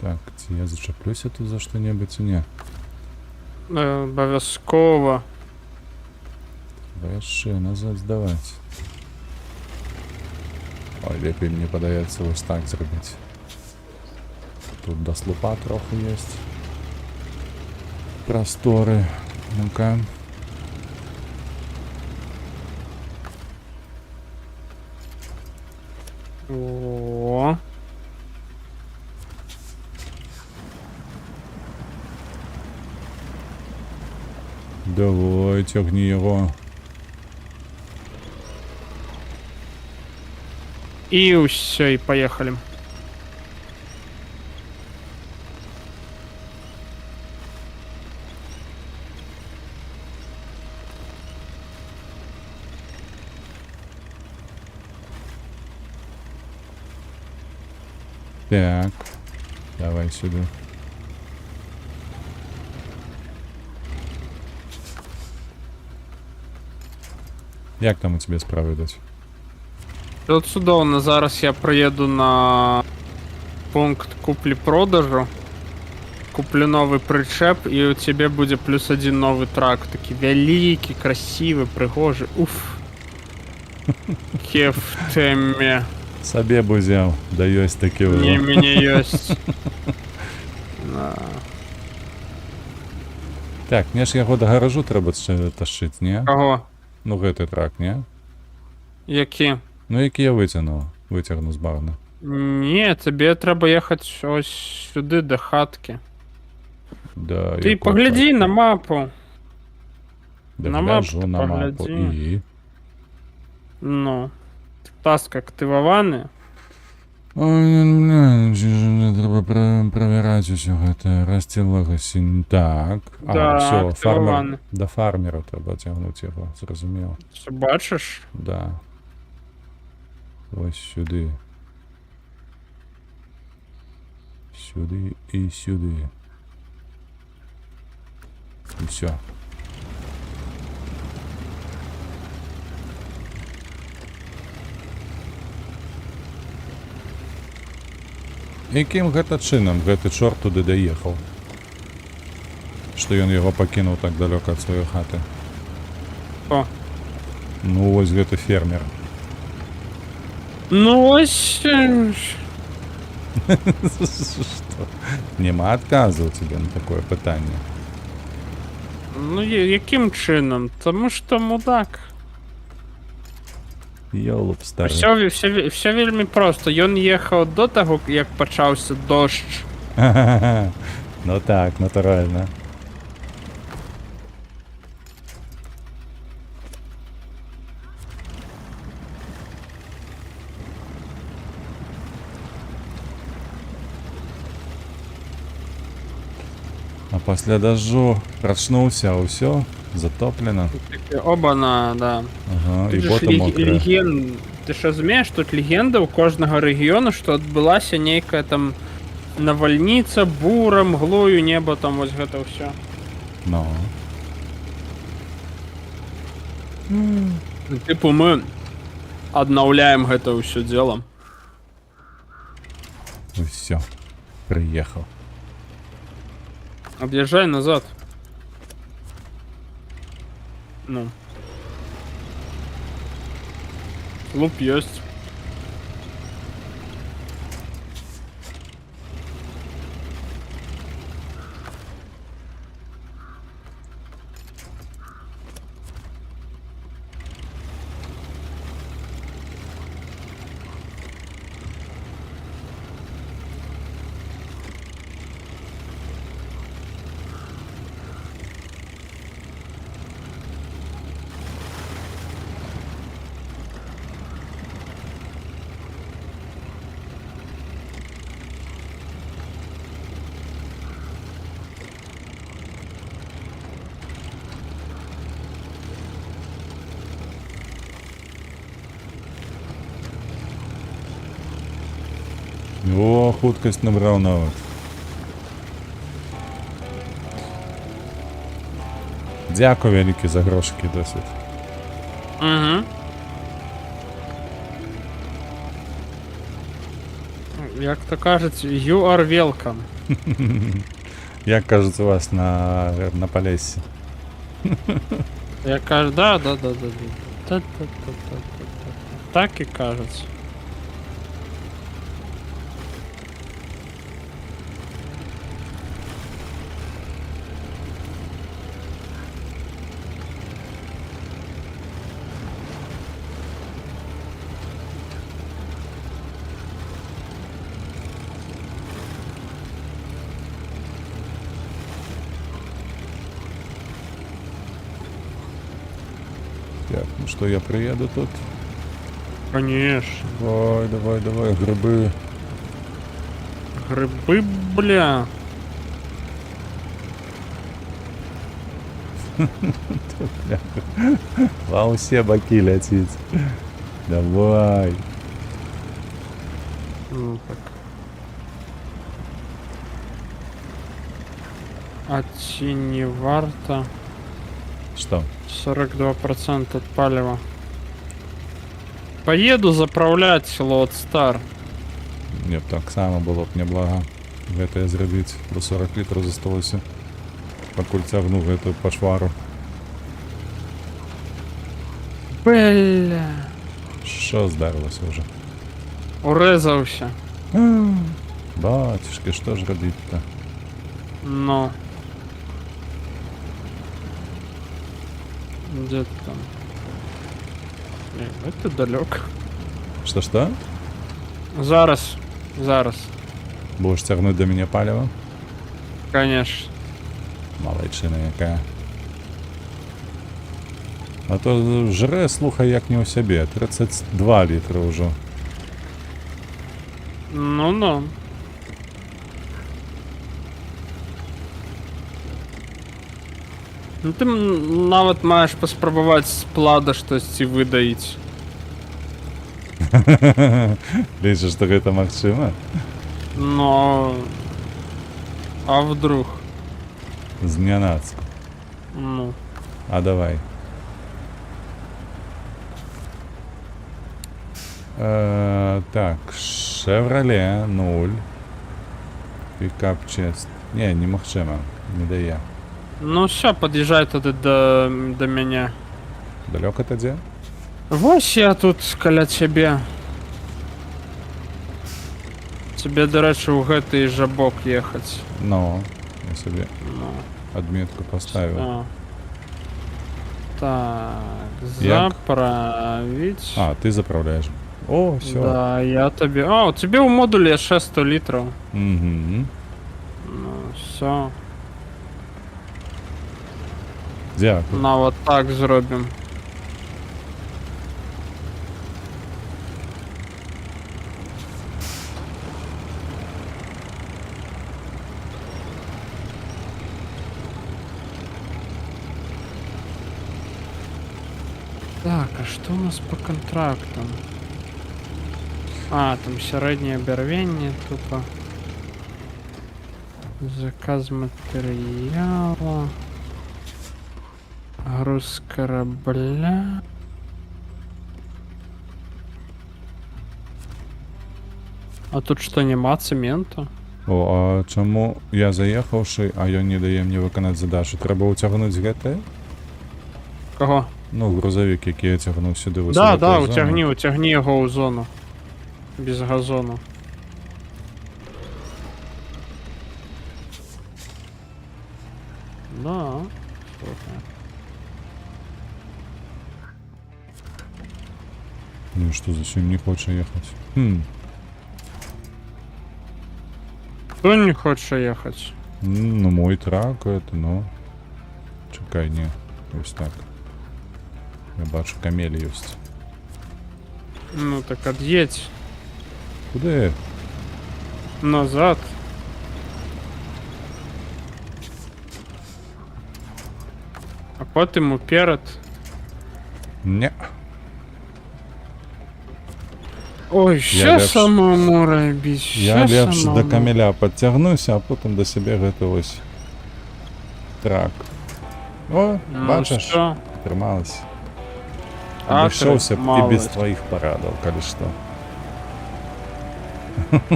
Так, ці я зачеплюся тут за що-небудь чи ні? Обов'язково. Ще назад здавати. Ой, лепей мені подається ось так зробити. Тут до слупа трохи є. Простори. Ну-ка. О. Давай, тягни його. И все, и поехали. Так. Давай сюди. Як там у тебе справи йдуть? Тут судовно, зараз я приеду на пункт куплі-продажу, куплю новый причеп, и у тебе будет +1 новый трак. Такий великий, красивый, пригожий. Уф. Кеф теме. Собі б узяв, да ёсть таки Не воно. меня есть. Да. Так, мне ж його до гаражу треба ще тащить, ні? Кого? Ну, гэты трак, ні? Які? Ну, який я витягну з багна. Ні, тобі треба їхати ось сюди до хатки. Да, Ти яку погляди хатку? на мапу. Да, на гляджу мапу-то на мапу. погляди. І? Ну. Таска активована. Ой, треба перевіряти усього гэта розтілилося. Так. Да, все, фармер. активоване. До фармера треба тягнути його, зрозуміло. Що бачиш? Да. Ось сюди. Сюди і сюди. І все. Яким гэта чынам гэты чорт туди доїхав? Што ён яго пакінуў так далёка ад сваёй хаты? О. Ну вось гэты фермер. Ну ось. Што? Нема адказу у тебе на такое пытанне. Ну яким чином? Тому що мудак. Йолуп старий. Все вельми просто. Ён їхав до того, як почався дощ. Ну так, натурально. А після дождю прочнувся, усё затоплено. Оба-на, да. Ага, і Тут же ж потім мокре. Ти ж розумієш, тут легенда у кожного регіону, що відбулася нейка там навальніця, бура, мглою, небо, там ось гэта все. Ну. Типу ми обновляем гэта все дело. Все. Приїхав. Объезжай назад. Ну. Луп есть. О, хуткость набрав навіть. Дякую велике за грошики досить. Угу. Як то кажуть, you are welcome. Як кажуть у вас на Полессі? Я кажу, да. Так і кажуть. Так, ну что, я приеду тут? Конечно. Давай, давай, давай, грибы. Грибы, бля. Во все боки летит. Давай. Ну так. А чи не варто Что? 42% от палива. Поеду заправлять Лоудстар. Мне б так само було б неблаго гэта зрабіць. До 40 літрів засталося. Пакуль цягну гэтую пашвару. Бля. Що здарилося вже? Урезався. Батюшки, що ж робити-то? Ну. Где ты там? Это далеко. Що? Зараз. Зараз. Будеш тягнути до мене паліво? Конечно. Малайчина яка. А то жре, слухай, як не у себе. 32 літри вже. Ну-ну. Ну ти навіть маєш поспробувати з плада щось і видаїть. Лічиш, що гэта магчыма? Но... А вдруг? Знянацку. Ну. А давай. Так, Chevrolet 0. Пикап чест. Не, немагчыма. Не дае. Ну все, подъезжай туди до меня. Далёка то дзе? Вось я тут каля цябе. Тебе, до речі, у гэтый жабок ехаць. Ну, я себе Ну, адметку поставил. все. Так, Як? заправить. А, ты заправляешь. О, все. Да, я тебе... А, у тебе у модуле 600 литров. Угу. Ну, все. Дякую. На, вот так зробим. Так, а что у нас по контрактам? А, там середнє обервение тупо. Заказ материала. Груз корабля. А тут что, нема цемента? О, а чому я заїхавши, а ён не дає мені виконати задачу? Треба утягнути гэты? Кого? Ну, грузовик, який я тягнув сюди Да, високо. да, утягни його у зону. Без газону. Да. Слухай. Ну і що, зачем не хоче їхати? Хм. Кто не хочет ехать? Ну, мой трак, это, ну. Чекай, ні. Ось так. Я бачу, камель есть. Ну так отъедь Куди? назад. А потім уперед. Не. Ой, Я ще лепш- самому робіть. Я ще лепш самому. до камеля підтягнуся, а потім до себе гэта ось трак. О, Ну, бачиш? що? Трималась. А, Обійшовся б і без трималась. твоїх порадов, коли що.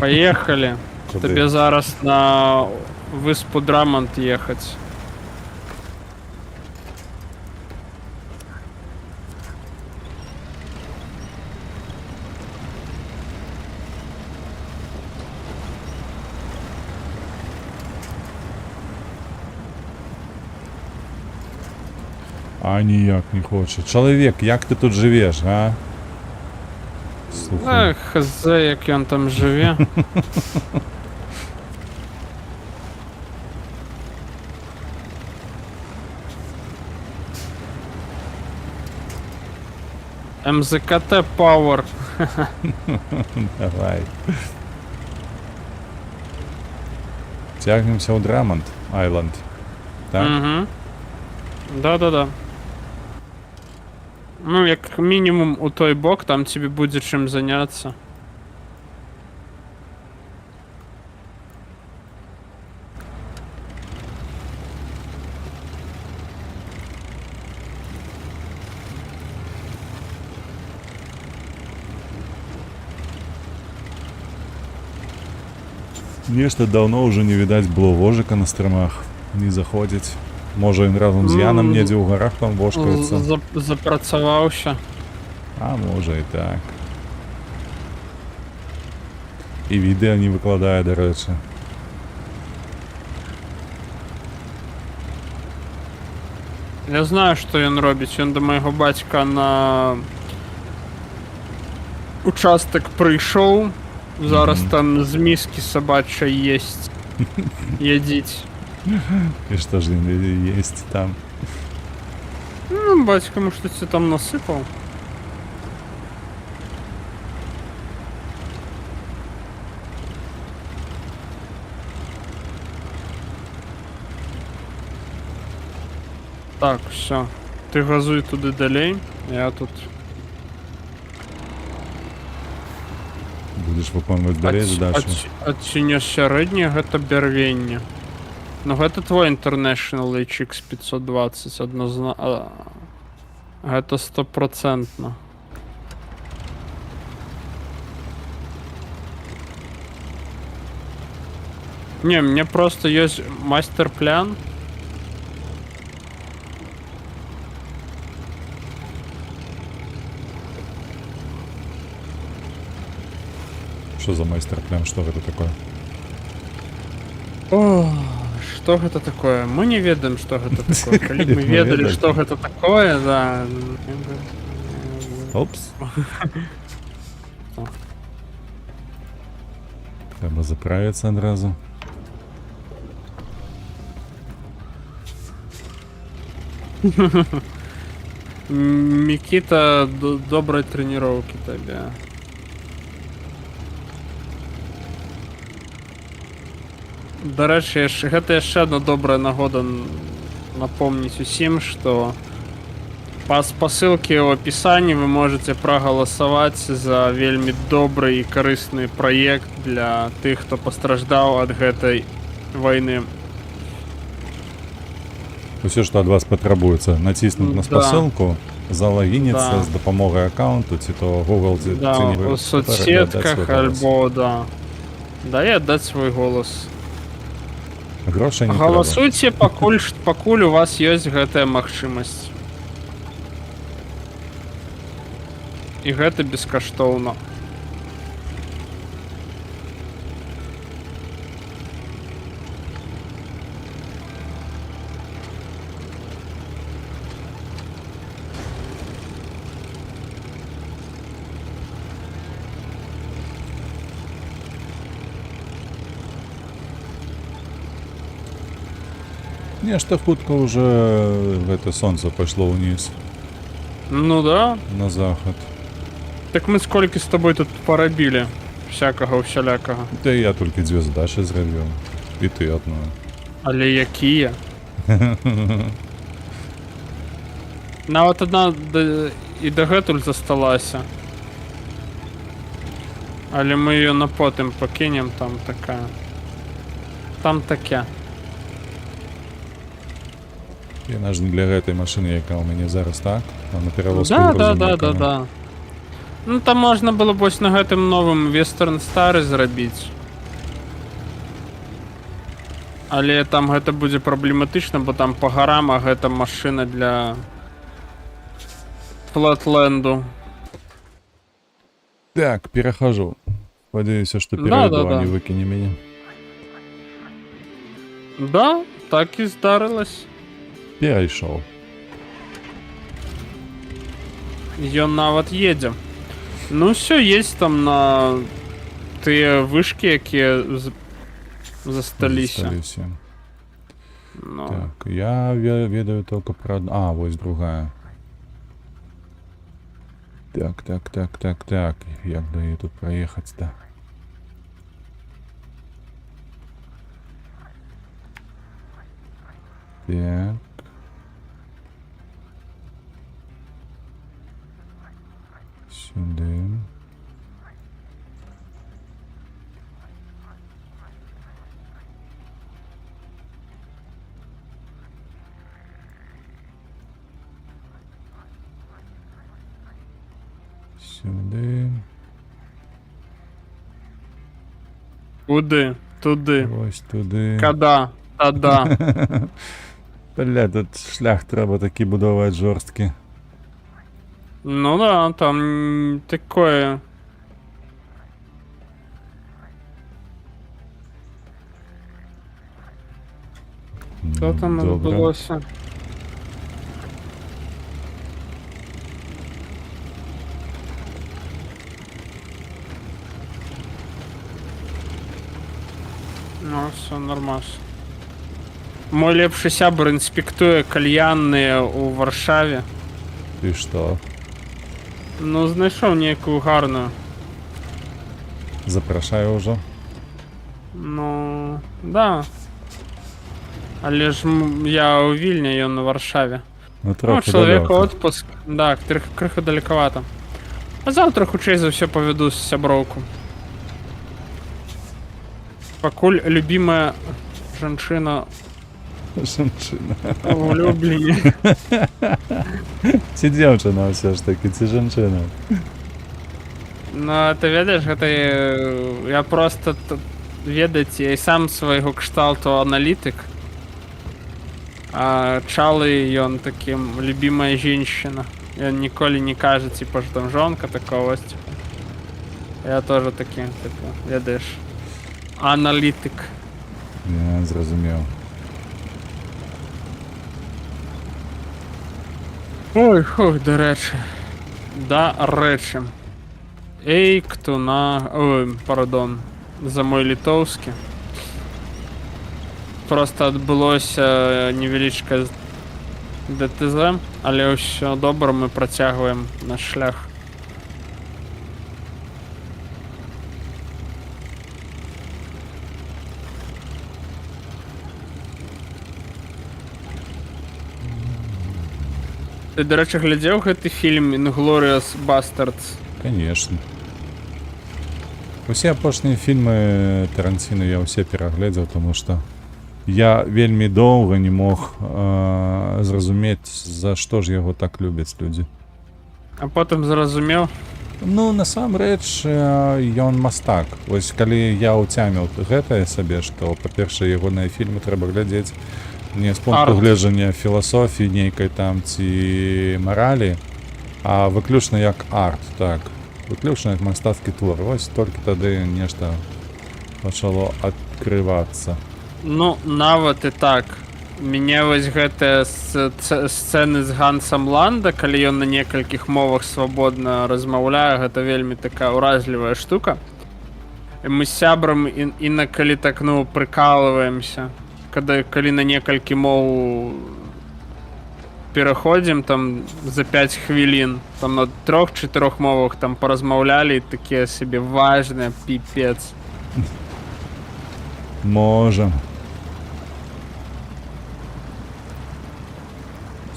Поехали. Куди? Тобі зараз на виспу Драмонт їхать. А ніяк не хоче. Чоловік, як ти тут живеш, а? Слухай. Ах, хз, як він там живе. МЗКТ Power. Давай. Тягнемося у Драмонт Айленд. Так? Угу. Да-да-да. Ну, як мінімум у той бок, там тобі буде чим зайнятися. Нешта давно уже не видать было вожика на стримах. Не заходить. Може він разом з Яном недзе ў гарах там вошкаецца. Запрацаваўся. А може і так. І відео не выкладае, да рэчы. Я знаю, што ён робіць. Ён да майго бацька на участак прыйшоў. Зараз там з міскі сабачай есць. Ядзіць. І што ж він есть там? Ну, бацька, мо што ці там насыпаў. Так, все. Ты газуй туды далей. Я тут Будеш выконваць далей задачу. адсюнёс сярэдняе гэта бярвенне. Ну гэта твой International HX 520 адназначна. Гэта 100%. Не, мне просто ёсць майстер-план. Что за майстер-план? Что это такое? О, што гэта такое? Мы не ведаем, што гэта такое. Калі б мы ведалі, што гэта такое, да. Опс. Треба заправиться одразу. Микита, доброй тренировки тебе. До рэчы, гэта яшчэ одна добрая нагода напомніць усім, што па спасылке ў апісанні вы можете прагаласаваць за вельмі добры і карысны праект для тых, хто пастраждаў ад гэтай вайны. Все, что от вас потребуется, натиснуть на спасылку, залогиниться Да. с допомогой аккаунту, ці то Google, ці Да, ці-небудь, у соцсетках свой голос. альбо да. Да, і аддаць свой голас. Грошей не Галасуйце, пакуль у вас ёсць гэтая магчымасць. І гэта бескаштоўна. Нечто хутка уже это солнце пошло вниз, Ну да. на заход. Так мы сколькі з тобой тут парабілі всякага ўсялякага. Да я только две задачи зробив. І ти одну. Але якія? Нават одна і дагэтуль засталася. Але мы ее на потым пакінем, там такая. Там таке. Яна ж не для гэтай машыны, яка ў мяне зараз, так? А на перавозку Да. грузовиками. Ну там можна было б ось на гэтым новым Western Star зрабіць. Але там гэта будзе праблематычна, бо там па гарам, а гэта машына для Флэтленду. Так, перехожу. Надеюсь, что Да, перейду, да. а не выкине меня. Да, так і здарылась. Перейшов. Ён нават едзе. Ну все, есть там на тыя вышки, якія засталіся. Засталіся. Ну. Так, я ведаю только про одну. А, вось другая. Так. Як бы її тут проїхати-то? Так. Сюди. Сюди. Куди? Туди. Ось туди. Када? Та-да. Бля, тут шлях треба такий будувати жорсткий. Ну да, там такое. Що там Добре. відбулося? Ну, все нормально. Мой лепший сябр інспектує кальянні у Варшаві. І що? Ну, знайшов ніяку гарну. Запрошаю вже. Ну, да. Але ж я у Вільні, ён у Варшаві. Ну, Ну, трохи чоловіку далеко. отпуск. Да, криху далековато. А завтра хутчэй за все поведу сяброўку. Пакуль любимая жанчына Жанчина. у Любліні. Ці дзяўчына ўсё ж таки, ці жанчына. Ну, ты ведаеш, гэта я просто ведаць, я і сам свайго кшталту аналітык. А Чалы ён таким любимая женщина. Ён ніколі не кажа, типа, что там жонка такого, типа. Я тоже таким, типа, ведаеш, аналітик. Я зрозумів. Ой, хух, до речі. Да, речі. Ей, хто на... Ой, пардон. За мой літовський. Просто адбылося невялічкае ДТЗ, але ўсё добра, мы працягваем наш шлях. Ты, до рэчы, глядзеў гэты фільм «Inglourious Basterds»? Конечно. Усе апошнія фільмы Таранціна я ўсе перагледзеў, тому што я вельмі доўга не мог зразумець, за што ж яго так любяць людзі. А потым зразумеў? Ну, насамрэч, ён мастак. Вось калі я ўцяміў гэтае сабе, што, па-першае, ягоныя фільмы трэба глядзець не з пункту гледжання філасофіі нейкай там ці маралі, а выключна як арт, так. Выключна як мастацкі твор. Вось толькі тады нешта пачало адкрывацца. Ну, нават і так. Мяне вось гэтыя сцэны з Гансам Ланда, калі ён на некалькіх мовах свабодна размаўляе, гэта вельмі такая ўразлівая штука. І мы з сябрам інакалі так, ну, прыкалываемся. Калі на некалькі моў пераходзім там за 5 хвілін, там на 3-4 мовах там паразмаўлялі, такія сабе важныя, піпец. Можем.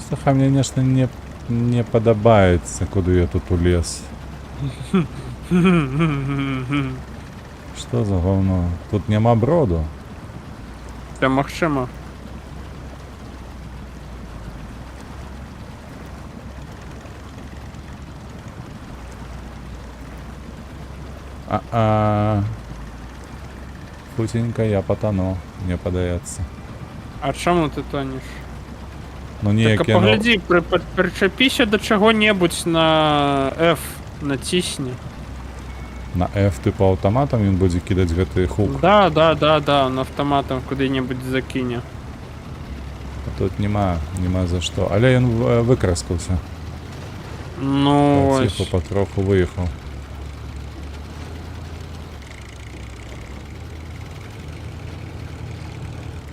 Слухай, мне нешта не падабаецца, куды я тут улез. Што за говно? Тут няма броду. Це магчыма. Хутенька я потону, мне падаецца. А чаму ты тонеш? Ну Так, неяк а паглядзі, прычапіся да чаго-небудзь на F, націсні. на F типу аўтаматам ён будзе кідаць гэты хук. Да, на автоматом куды-небудзь закіне. А тут няма за што. Але ён выкраскаўся. Ну, Ціху ось. патроху выехаў.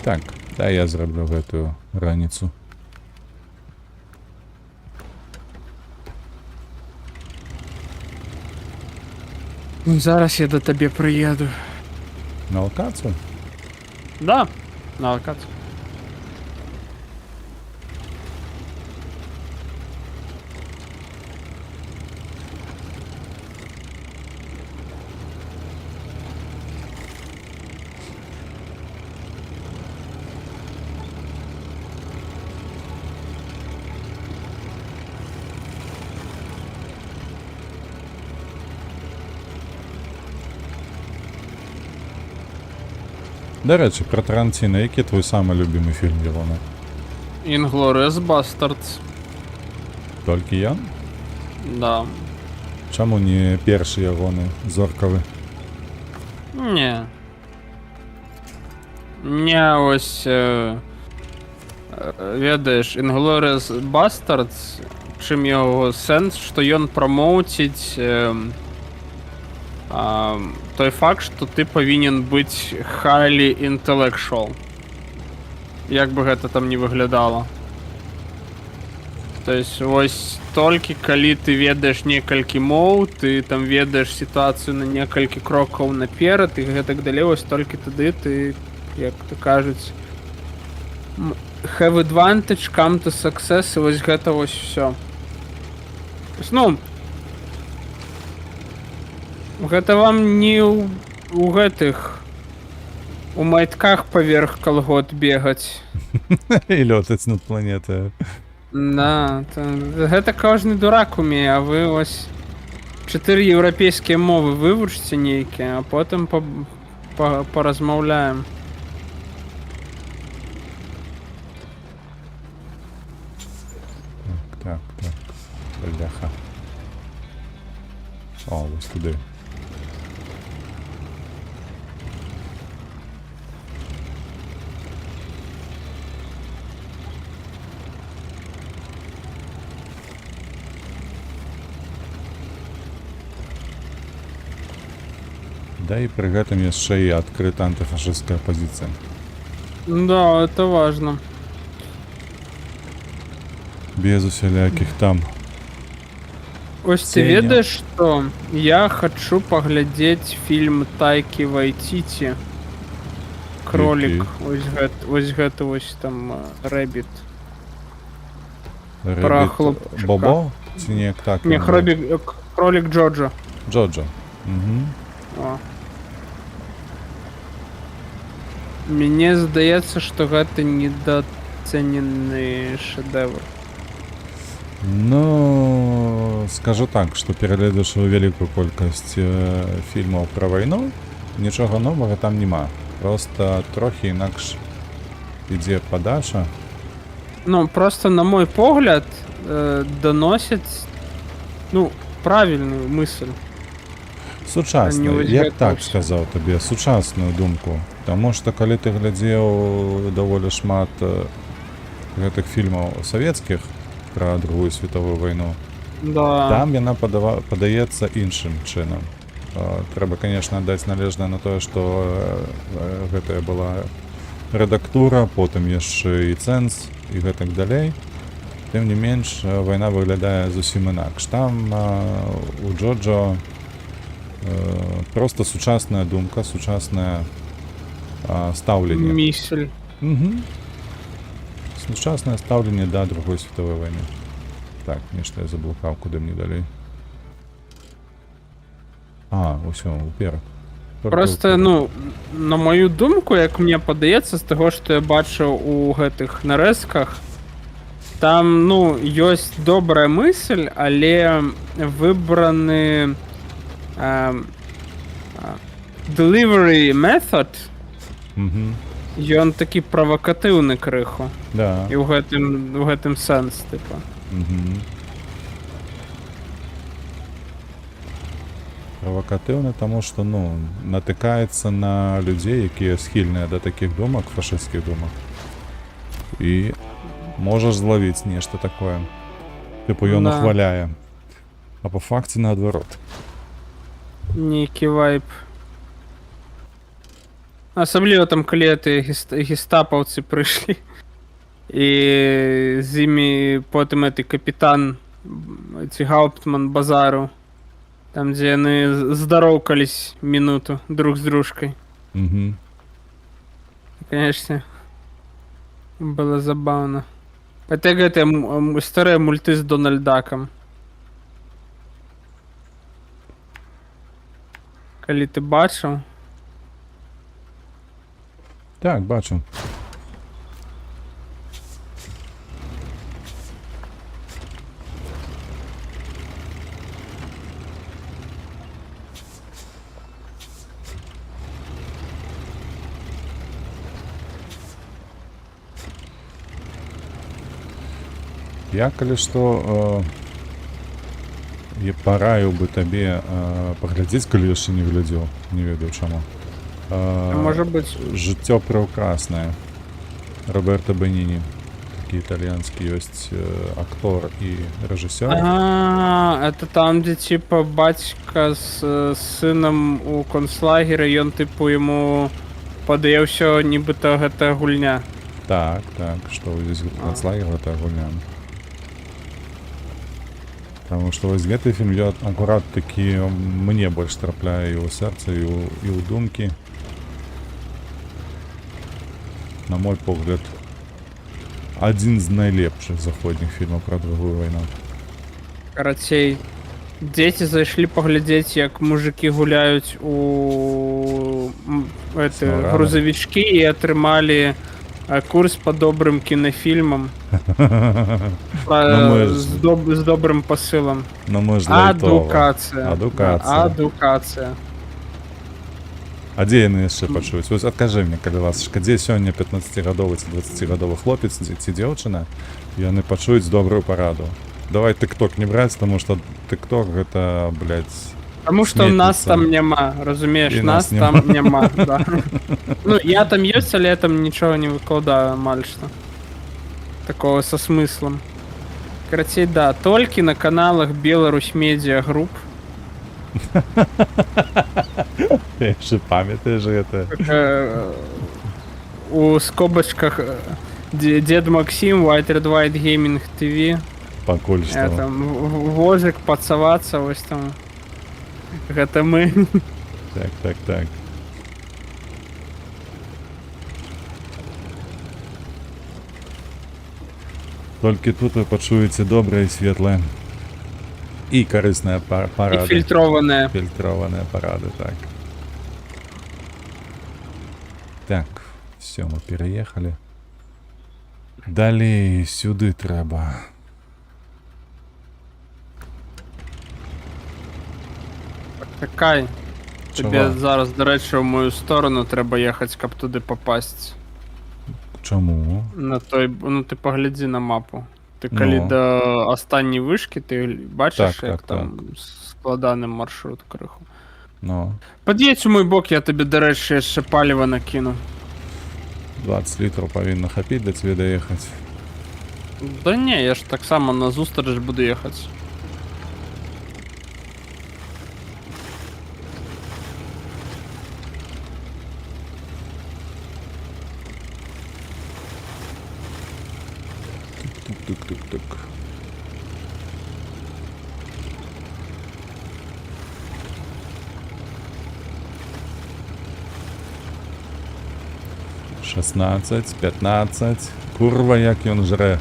Так, да я зраблю гэтую раніцу. Зараз я до тебе приїду. На локацію? Да, на локацію. До речі, про Тарантіно, який твій самий любимий фільм Ілона? Inglourious Basterds. Тільки я? Да. Чому не перші Ілони Зоркові? Ні. Не, ось... ведаєш, Inglourious Basterds, чим його сенс, що ён промоутить той факт, що ти повинен бути highly intellectual. Як би гэта там не виглядало. То есть, ось толькі калі ты ведаеш некалькі моў, ты там ведаеш сітуацыю на некалькі крокаў наперад і гэтак далей, ось толькі тады ты, як то кажуць, have advantage, come to success, і вось гэта вось всё. Ну, гэта вам не у гэтых, у майтках паверх калгот бегаць. І лётаць над планетою. Да, гэта кожны дурак умее, а вы ось 4 еўрапейскія мовы вывучыце нейкія, а потым паразмаўляем. Так. Бляха. О, ось туди. Да і пры гэтым яшчэ і адкрыта антыфашысцкая пазіцыя. Да, это важно. Без усялякіх там. Ось ты ведаеш, што я хачу паглядзець фільм Тайкі Вайтіці. Кролік. Ось гэта ось там Рэббіт. Про хлопчика. Бобо? Ці неяк так? Не, кролік Джоджо. Джоджо. Угу. О. Мне здаецца, што гэта недоценены шэдэвр. Ну, скажу так, што перагледзячы вялікую колькасць фільмаў пра вайну, нічога новага там няма. Просто трохі інакш ідзе падача. Ну, просто, на мой погляд, доносяць, ну, правільную мысль. Сучасную, я б так сказаў табе, сучасную думку. Таму што калі ты глядзеў даволі шмат гэтых фільмаў савецкіх пра Другую световую вайну, да. Там яна падаецца іншым чынам. Трэба, конечно, аддаць належнае на тое, што гэтая была рэдактура, потым яшчэ і цэнз і гэтак далей. Тым не менш, вайна выглядае зусім інакш. Там у Джоджо просто сучасная думка, сучаснае стаўленне. Місель. Угу. Сучаснае стаўленне да Другой световой вайны. Так, нешта я заблукаў, куды мне далей. Усё, уперад. Просто, ну, на мою думку, як мне падаецца, з таго, што я бачыў у гэтых нарэзках, там, ну, ёсць добрая мысль, але выбраны delivery method, ён такі правакатыўны крыху. Да. І ў гэтым сэнс, типа. Правакатыўны, таму што, ну, натыкаецца на людзей, якія схільныя да такіх думак, фашысцкіх думак. І можаш злавіць нешта такое. Типу, ён ухваляе. А па факце наадварот. Нейкі вайб. Асабліва там, калі гестапаўцы прыйшлі. І з імі потым гэты капітан, ці гауптман базару. Там, где они здоровкались минуту друг с дружкой. Угу. Конечно, было забавно. Это гэты старые мульты с Дональдаком. Калі ты бачыў. Так, бачу. Я, калі што, я параіў бы табе паглядзець, калі яшчэ не глядзеў, не ведаю чаму. Можа быць. Жыццё прыўкраснае. Роберто Беніні. Такі італьянскі ёсць актор і рэжысёр. Это там, где типа батька с сыном у концлагера, ён типу ему падае ўсё, нібыта гэта гульня. Так, так, што ўвесь канцлагер гэта гульня. Таму што вось гэты фільм я акурат такі мне больш трапляе і ў сэрца, і ў думкі. На мой погляд, адзін з найлепшых заходніх фільмаў пра другую вайну. Карацей, дзеці зайшлі паглядзець, як мужыкі гуляюць у грузавічкі і атрымалі курс по добрым кінафільмам з добрым пасылам. Адукацыя. Адукацыя. А дзе яны яшчэ пачуюць? Вось адкажы мне, калі ласачка, дзе сёння 15гадовы ці 20гадовы хлопец ці дзяўчына, яны пачуюць добрую параду. Давай тык-ток не браць, таму што тык-ток гэта, блядь, Таму што нас там няма, разумееш, нас там няма. Ну, я там ёсць, але я там нічога не выкладаю амаль што. Такого са смыслам. Карацей, да, толькі на каналах Беларусь Медіа Груп. Я яшчэ памятаеш гэта. У скобачках Дед Максим, White Red White Gaming TV. Пакуль што. Возик, пацавацца, вось там. Гэта мы. Так, так, так. Толькі тут вы пачуеце добрае і светлае. І карысныя парады. І фільтрованыя. Фільтрованыя парады, так. Так, все, мы пераехалі. Далей сюды трэба. Чакай. Чого? Тебе зараз, до речі, в мою сторону треба ехать, каб туди попасть. Чому? На той, ну ти поглядzi на мапу. Ти коли до останньої вишки, ти бачиш, Так, як так, там складаний маршрут криху. Ну. Під'їдь у мій бок, я тобі, до речі, ще палива накину. 20 літрів повинно хапіти для тебе доїхати. Да ні, я ж так само на зустріч буду їхати. Тук-тук-тук-тук. Шестнадцать, 15. Курва, як ён жре.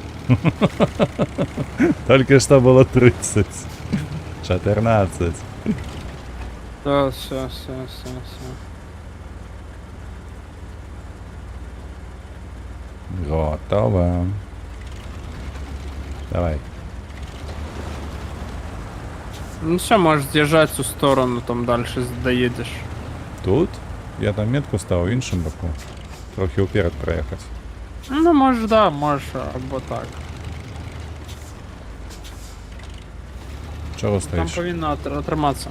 Только что было 30. 14. Да, все. Готово. Давай. Ну все, можешь держать всю сторону, там дальше доедешь. Тут? Я там метку ставив в іншому боку. Трохи уперед проїхати. Ну, можешь, да, можешь, або так. Чого Там стоїш? повинно отриматися.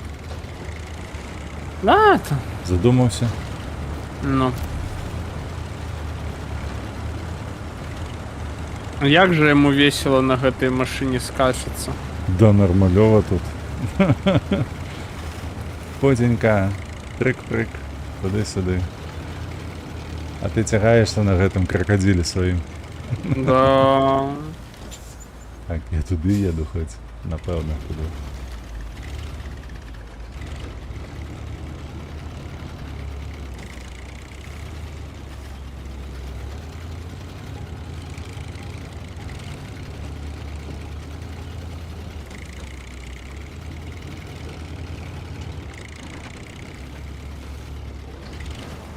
Да, это... Задумався? Ну. Як же йому весело на этой машине скачется. Да нормальово тут. Потенька. Трик-прик. Туди-сюди. А ти тягаєшся на гэтым крокодилі своїм. Да. Так, я туди їду хоч. Напевно, туди.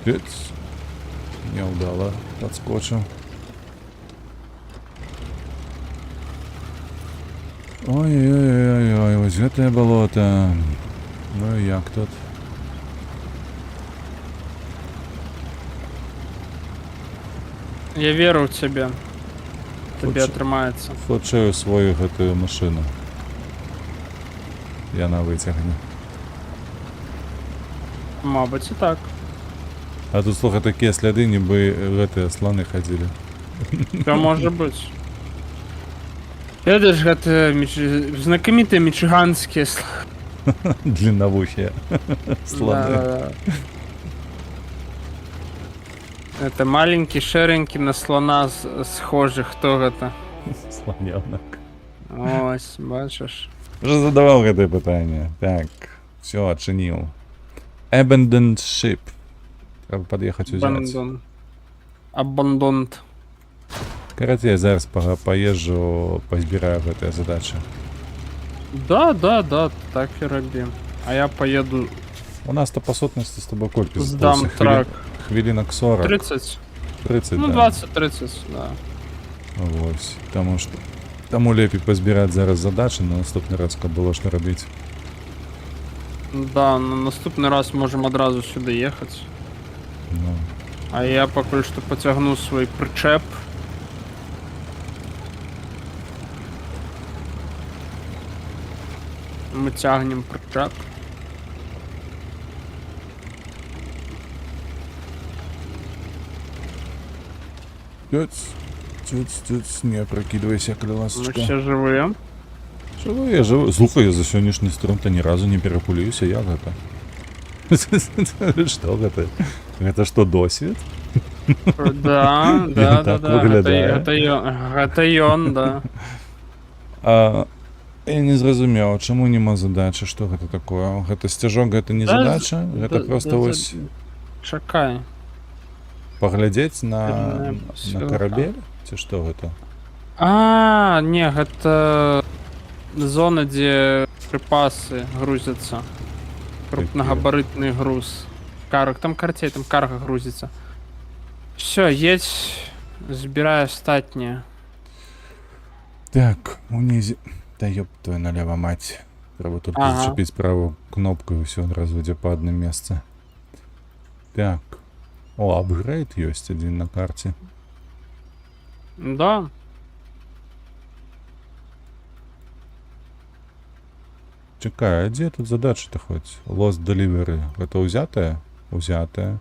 Пец. Неудало подскочил. Ой-ой-ой-ой, ось гэтае болото. Ну і як тут? Я веру в тебе. Тобі Хочу. атрымаецца. Хочу свою гэтую машину. Яна вытягне. Мабыць, і так. А тут, слухай, такія сляды, нібы гэтыя слоны хадзілі. Все можа быць. Ведаеш, гэта знакамітыя мічыганскія Длинновухие слоны. Да. Это маленький, шеренький на слона схожий. Хто гэта? Слоненок. Ось, бачиш. Уже задавал гэтае пытанне. Так, все, отчинил. Abandoned ship. Треба подъехать взять. Абандонт. Короче, я зараз поезжу, позбираю гэтыя задачи. Да, так і робі. А я поеду, У нас-то по сутности с тобой кольки здам трак. Хвилинок 40. 30. 30, Ну, да. 20-30, да. Ось, тому що тому лепей позбирати зараз задачі, на наступний раз, каб було що робити. Да, на наступний раз можемо одразу сюди їхати. Ну, А я поки що потягну свій причеп. Ми тягнемо причеп. Тюць, не прокидывайся, Ми колесочка. ще живі. Живу, я живу. Слухай, я за сьогоднішній струм-то ні разу не перепулююся, як гэта? Что гэта? Это что, досвід? Да, Він да, так да. виглядає. Гэта ён, да. А, я не зразумеў, чаму нема задачи, што гэта такое? Гэта сцяжок, гэта не Да, задача? Гэта просто ось Чакай. паглядзець на Всё. карабель? Ці што гэта? А, не, гэта зона, дзе припасы грузяцца. Крупногабарытны груз. Там карцей, там карга грузится. Все, едь, збирай астатніе. Так, унізе. Да ёб твою налево, мать. Треба тут Ага. зачепіць правую кнопку і ўсё адразу ідзе па адным месцы. Так. О, апгрейд ёсць адзін на карце. Да. Чакай, а дзе тут задача-то хоць? Lost Delivery. Гэта ўзятая? Узятая.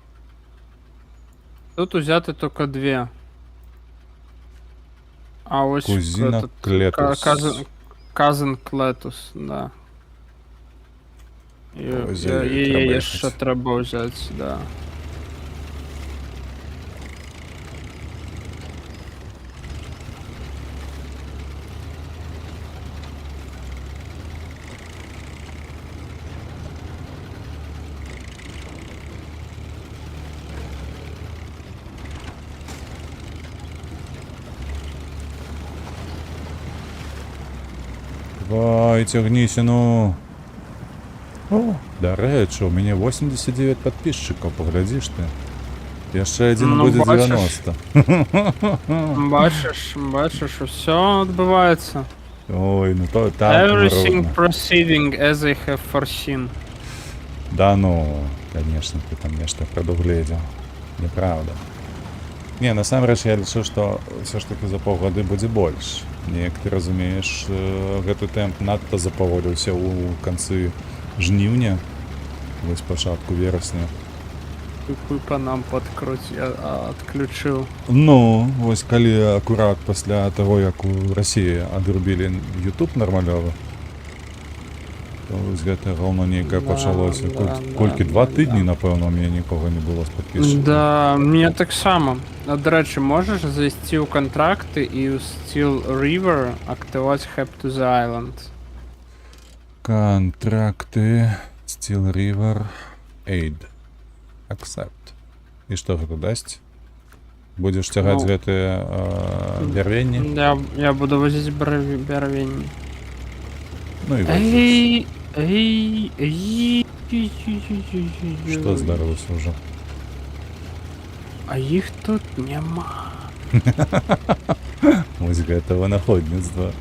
Тут узяты только 2. А ось Кузина этот Клетус. Казан Клетус, да. І Ось за нею треба її їхати. ще треба взяти, да. Давай, цягніся, ну. О, да рэчы, у мяне 89 подписчиков, поглядзіш ты. Яшчэ адзін Ну, будзе бачиш. 90. Бачиш, все відбувається. Ой, ну то так. Everything ровно. proceeding as I have foreseen. Да ну, конечно, ты там нешта прадугледзеў. Неправда. Не, насамрэч я лічу, што ўсё ж таки за паўгады будзе больш. Неяк ты разумееш, гэты тэмп надта запаволіўся ў канцы жніўня, вось пачатку верасня. Хуй по нам подкруть, я отключил. Ну, вось калі акурат пасля таго, як у Расіі адрубілі YouTube нармалёва, то вось гэтае гаўно нейкае Да, пачалося. да, Колькі, да, 2 да. тыдні, напэўна, у мяне нікога не было з падпісчыкаў. Да, мне так само. А, до речі, можеш зайти у контракти і у Steel River активувати Help to the Island. Контракты, Steel River, Aid, Accept. І што гэта дасць? Будзеш цягаць Ну, гэтыя бярвенні? Я буду возити барвінні. Ну і вось. Што здарылася ўжо? А іх тут няма. Вось гэта вынаходніцтва.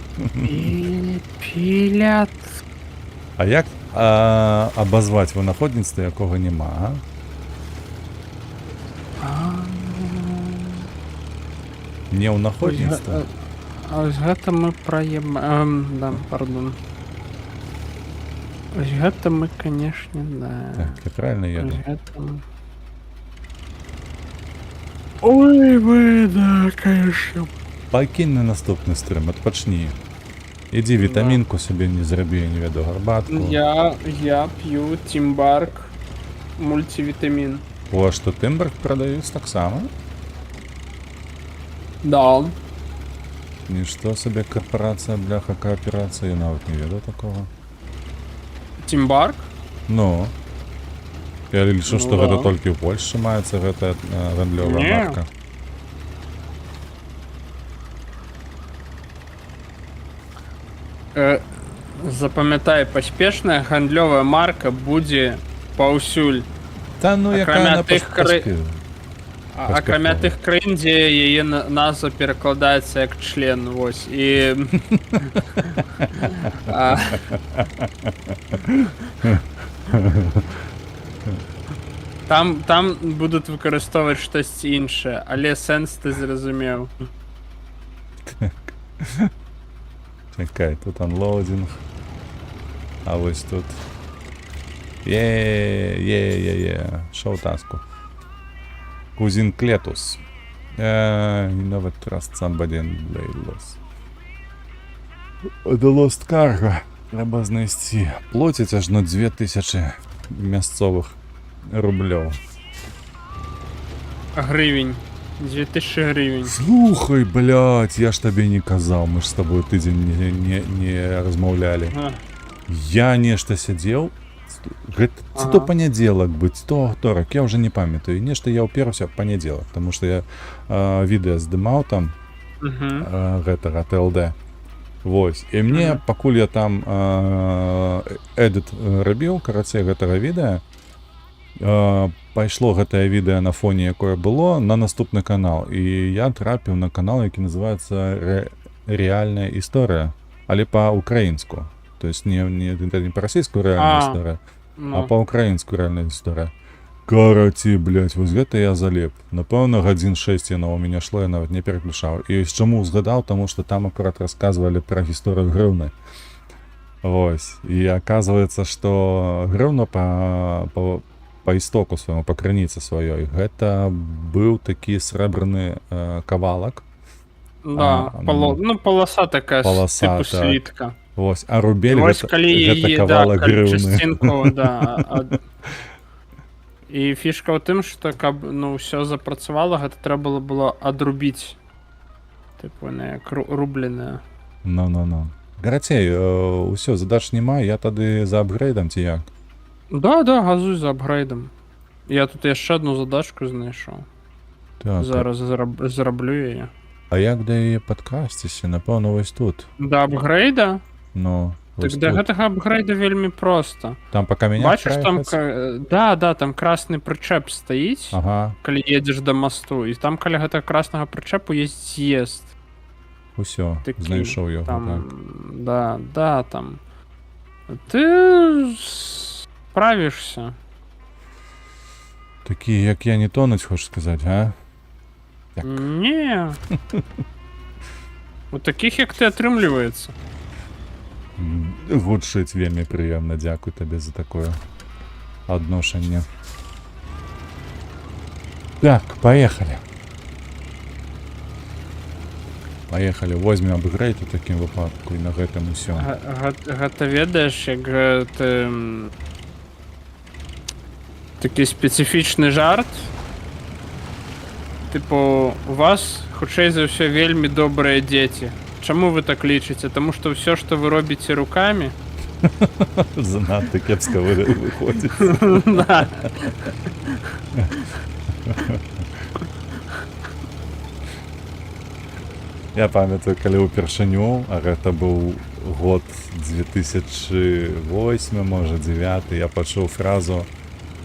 Пілят. А як абазваць вынаходніцтва, якога няма? Не ўнаходніцтва? А ось гэта мы да, пардон. Ось гэта мы, канешне, да. Так, я правильно еду? Ось гэта мы. Ой, вы, да, конечно. Пакінь на наступны стрим, адпачні. Ідзі вітамінку сабе не зрабі, я не веду, гарбатку. Я п'ю Тімбарк мультивітамін. О, а што Тымберг прадаюць таксама? Да. Нішто сабе карпорацыя, бляха, кааперацыя, я нават не ведаў такого. Тімбарк? Ну. Я лічу, што да. гэта толькі ў Польшчы маецца гэтая гандлёвая Не. марка. Запамятай, паспешная гандлёвая марка будзе паўсюль. Та ну якая Акрамя на тых паспех. Акрамя тых краін, дзе яе назва перакладаецца як член, вось, і... Там будуць выкарыстоўваць штосьці іншае, але сэнс ты зразумеў. Чекай, тут анлоудинг. А вось тут. Є. Шоу таску. Кузін Клетус. Never trust somebody and they lost. The Lost Cargo. Треба знайти. Платять аж на 2000 місцевих рублів. Гривень. 2000 гривень. Слухай, блядь, я ж тебе не казав, мы ж з тобою тиждень не розмовляли. Я нешта сидел, ці то понеділок бить, то второк, я вже не пам'ятаю. Нешта я уперся в понеділок, тому що я відео здимав там, гэтага ТЛД. Вось. І мне, пакуль я там эдит рабіў, карацей гэтага відэа, пайшло гэтае відэа на фоне, якое было, на наступны канал. І я трапіў на канал, які называецца «Реальная історія», але па-украінску. То есть не па-расійску «Реальная історія», а па-украінску «Реальная історія». Караці, блядь, вось гэта я залеп. Напэўна, гадзін 6 яно ў мяне шло, я нават не пераключаў. І з чаму згадаў, таму што там акурат расказвалі пра гісторыю грыўны. Вось. І аказваецца, што грыўна па істоку свайму, па крыніцы сваёй, гэта быў такі срэбраны кавалак. Да, полоса такая, полоса, типу так. слітка. Вось, а рубель Вось, гэта кавалак грыўны. Частинку, да. І фішка ў тым, што каб ўсё запрацавала, гэта трэба было адрубіць. Типу, не як рубленае. Ну. Карацей, усё, задач няма, я тады за апгрейдам ці як? Да, газуй за апгрейдам. Я тут яшчэ адну задачку знайшоў. Так. Зараз зраблю яе. А як да яе падкрасціся? Напэўна, вось тут. Да апгрейда? Ну, Так да гэтага апгрейда вельмі проста. Там пока меня Бачыш, там, да, там красны прычэп стаіць, калі едзеш да масту, і там каля гэтага краснага прычэпу есть з'езд. Усё, знайшоў яго, так. Да, там. Ты справішся. Такі, як я, не тонуць, хочаш сказаць, а? Не. У такіх, як ты, атрымліваецца. Гучыць вельмі прыемна, дзякуй табе за такое адношанне. Так, поехали. Поехали, возьмем апгрейд у такім выпадку і на гэтым усё. Гэта ведаеш, як ты... такі спецыфічны жарт. Типу, у вас, хутчэй за ўсё, вельмі добрыя дзеці. Чаму вы так лічыце? Таму што ўсё, што вы робіце рукамі... Занадта кепска выходзіць. Да. Я памятаю, калі ўпершыню, а гэта быў год 2008, можа, 2009, я пачуў фразу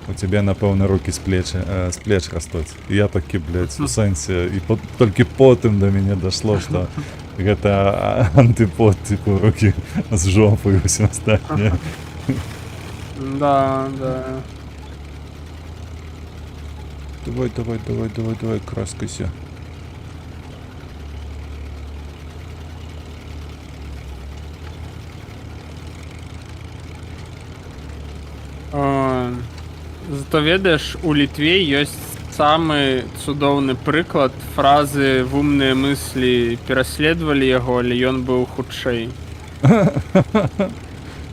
У тебе, напевно, руки з плеч растуть. І я таки, блядь, у сенсі, і тільки потім до мене дошло, що это антипод, типу, руки з жопою і все остальне. Да, да. Давай, краскайся. Зато ведаеш, у Літве ёсць самы цудоўны прыклад фразы «вумныя мыслі пераследавалі яго, але ён быў хутчэй».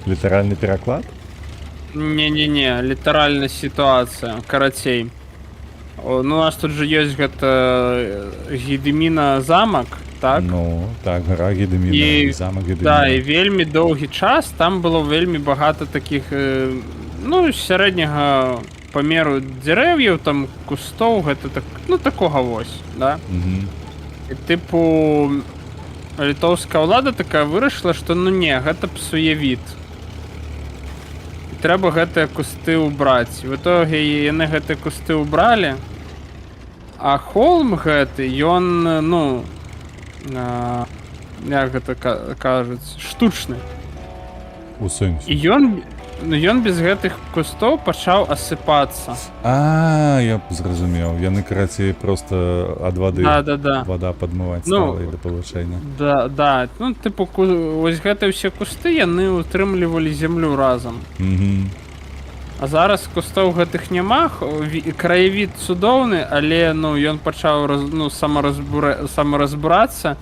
Літаральны пераклад? Не-не-не, літаральна сітуацыя, карацей. Ну, у нас тут же ёсць гэта Гедыміна замак, так? Ну, так, гора Гедыміна, І- замак Гедыміна. Да, і вельмі доўгі час там было вельмі багата такіх, ну, сярэдняга памеру дзерэв'яў, там кустоў, гэта так, ну, такога вось, да? Мгм. І тыпу літоўская ўлада такая вырашыла, што ну не, гэта псуе від. І трэба гэтыя кусты ўбраць. І в итоге яны гэтыя кусты ўбралі, а холм гэты, ён, ну, як гэта кажуць, штучны. У сэнсе. І ён без гэтых кустоў пачаў асыпацца. Я зразумеў. Яны, карацей, просто ад вады. Да. Вода падмываць Ну, стала і да павышэння. Да. Ну, тыпу, вось гэтыя ўсе кусты, яны ўтрымлівалі зямлю разам. Мгм. А зараз кустоў гэтых няма, краявід цудоўны, але, ну, ён пачаў самаразбурацца,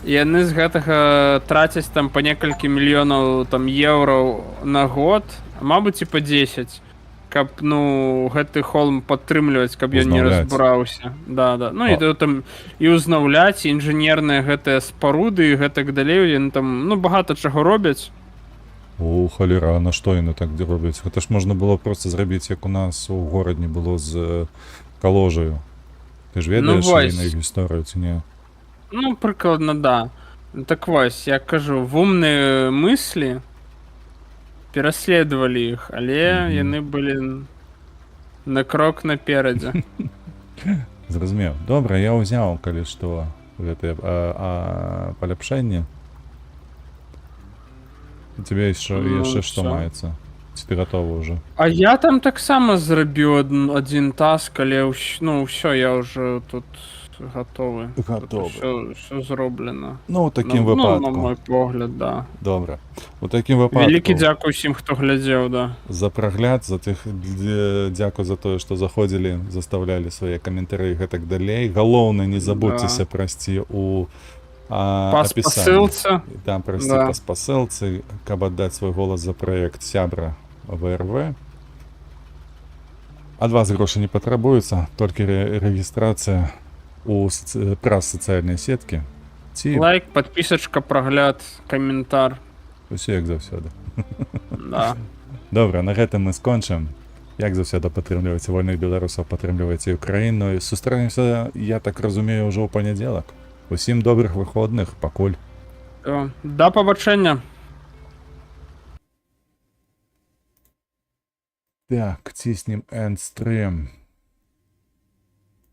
і яны з гэтага трацяць там па некалькі мільёнаў там еўраў на год, мабыць, і па 10, каб, ну, гэты холм падтрымліваць, каб ён не Узнаўляць. разбураўся. Да. Ну, і там і ўзнаўляць, і інжынерныя гэтыя спаруды, і гэтак далей, яны там, ну, багата чаго робяць. О, халера, а на што яны так робяць? Гэта ж можна было проста зрабіць, як у нас у горадні было з каложаю. Ты ж ведаеш вось. на іх гісторыю, ці не? Ну, прыкладна, да. Так вось, я кажу, вумныя мыслі пераследавалі іх, але яны былі на крок наперадзе. Зразумеў. Добра, я ўзяў, калі што, гэтае паляпшэнне. У тебе яшчэ што всё. маецца? Ці ты гатовы ўжо? А я там таксама зрабіў адзін таск, але ўсё, я ўжо тут гатовы. Гатовы. Ўсё зроблена. Ну, у такім Ну, на выпадку. мой погляд, да. Добра. У такім выпадку. Вялікі дзякуй усім, хто глядзеў, да. За прагляд, дзякуй за тое, што заходзілі, заставлялі свае каментары і гэтак далей. Галоўнае, не забудзьцеся прайсці у Па апісанні. спасылцы. Там прайсці Да. па спасылцы, каб аддаць свой голас за праект сябра ВРВ. Ад вас грошы не патрабуецца, толькі рэгістрацыя праз сацыяльныя сеткі. Ці Лайк, падпісачка, прагляд, каментар. усё як заўсёды. Да. Добра, на гэтым мы скончым. Як заўсёды падтрымлівайце вольных беларусаў, падтрымлівайце Украіну. І сустрэнемся, я так разумею, ўжо ў панядзелак. Усім добрых выходных, пакуль. Да пабачэння. Так, ціснем End Stream.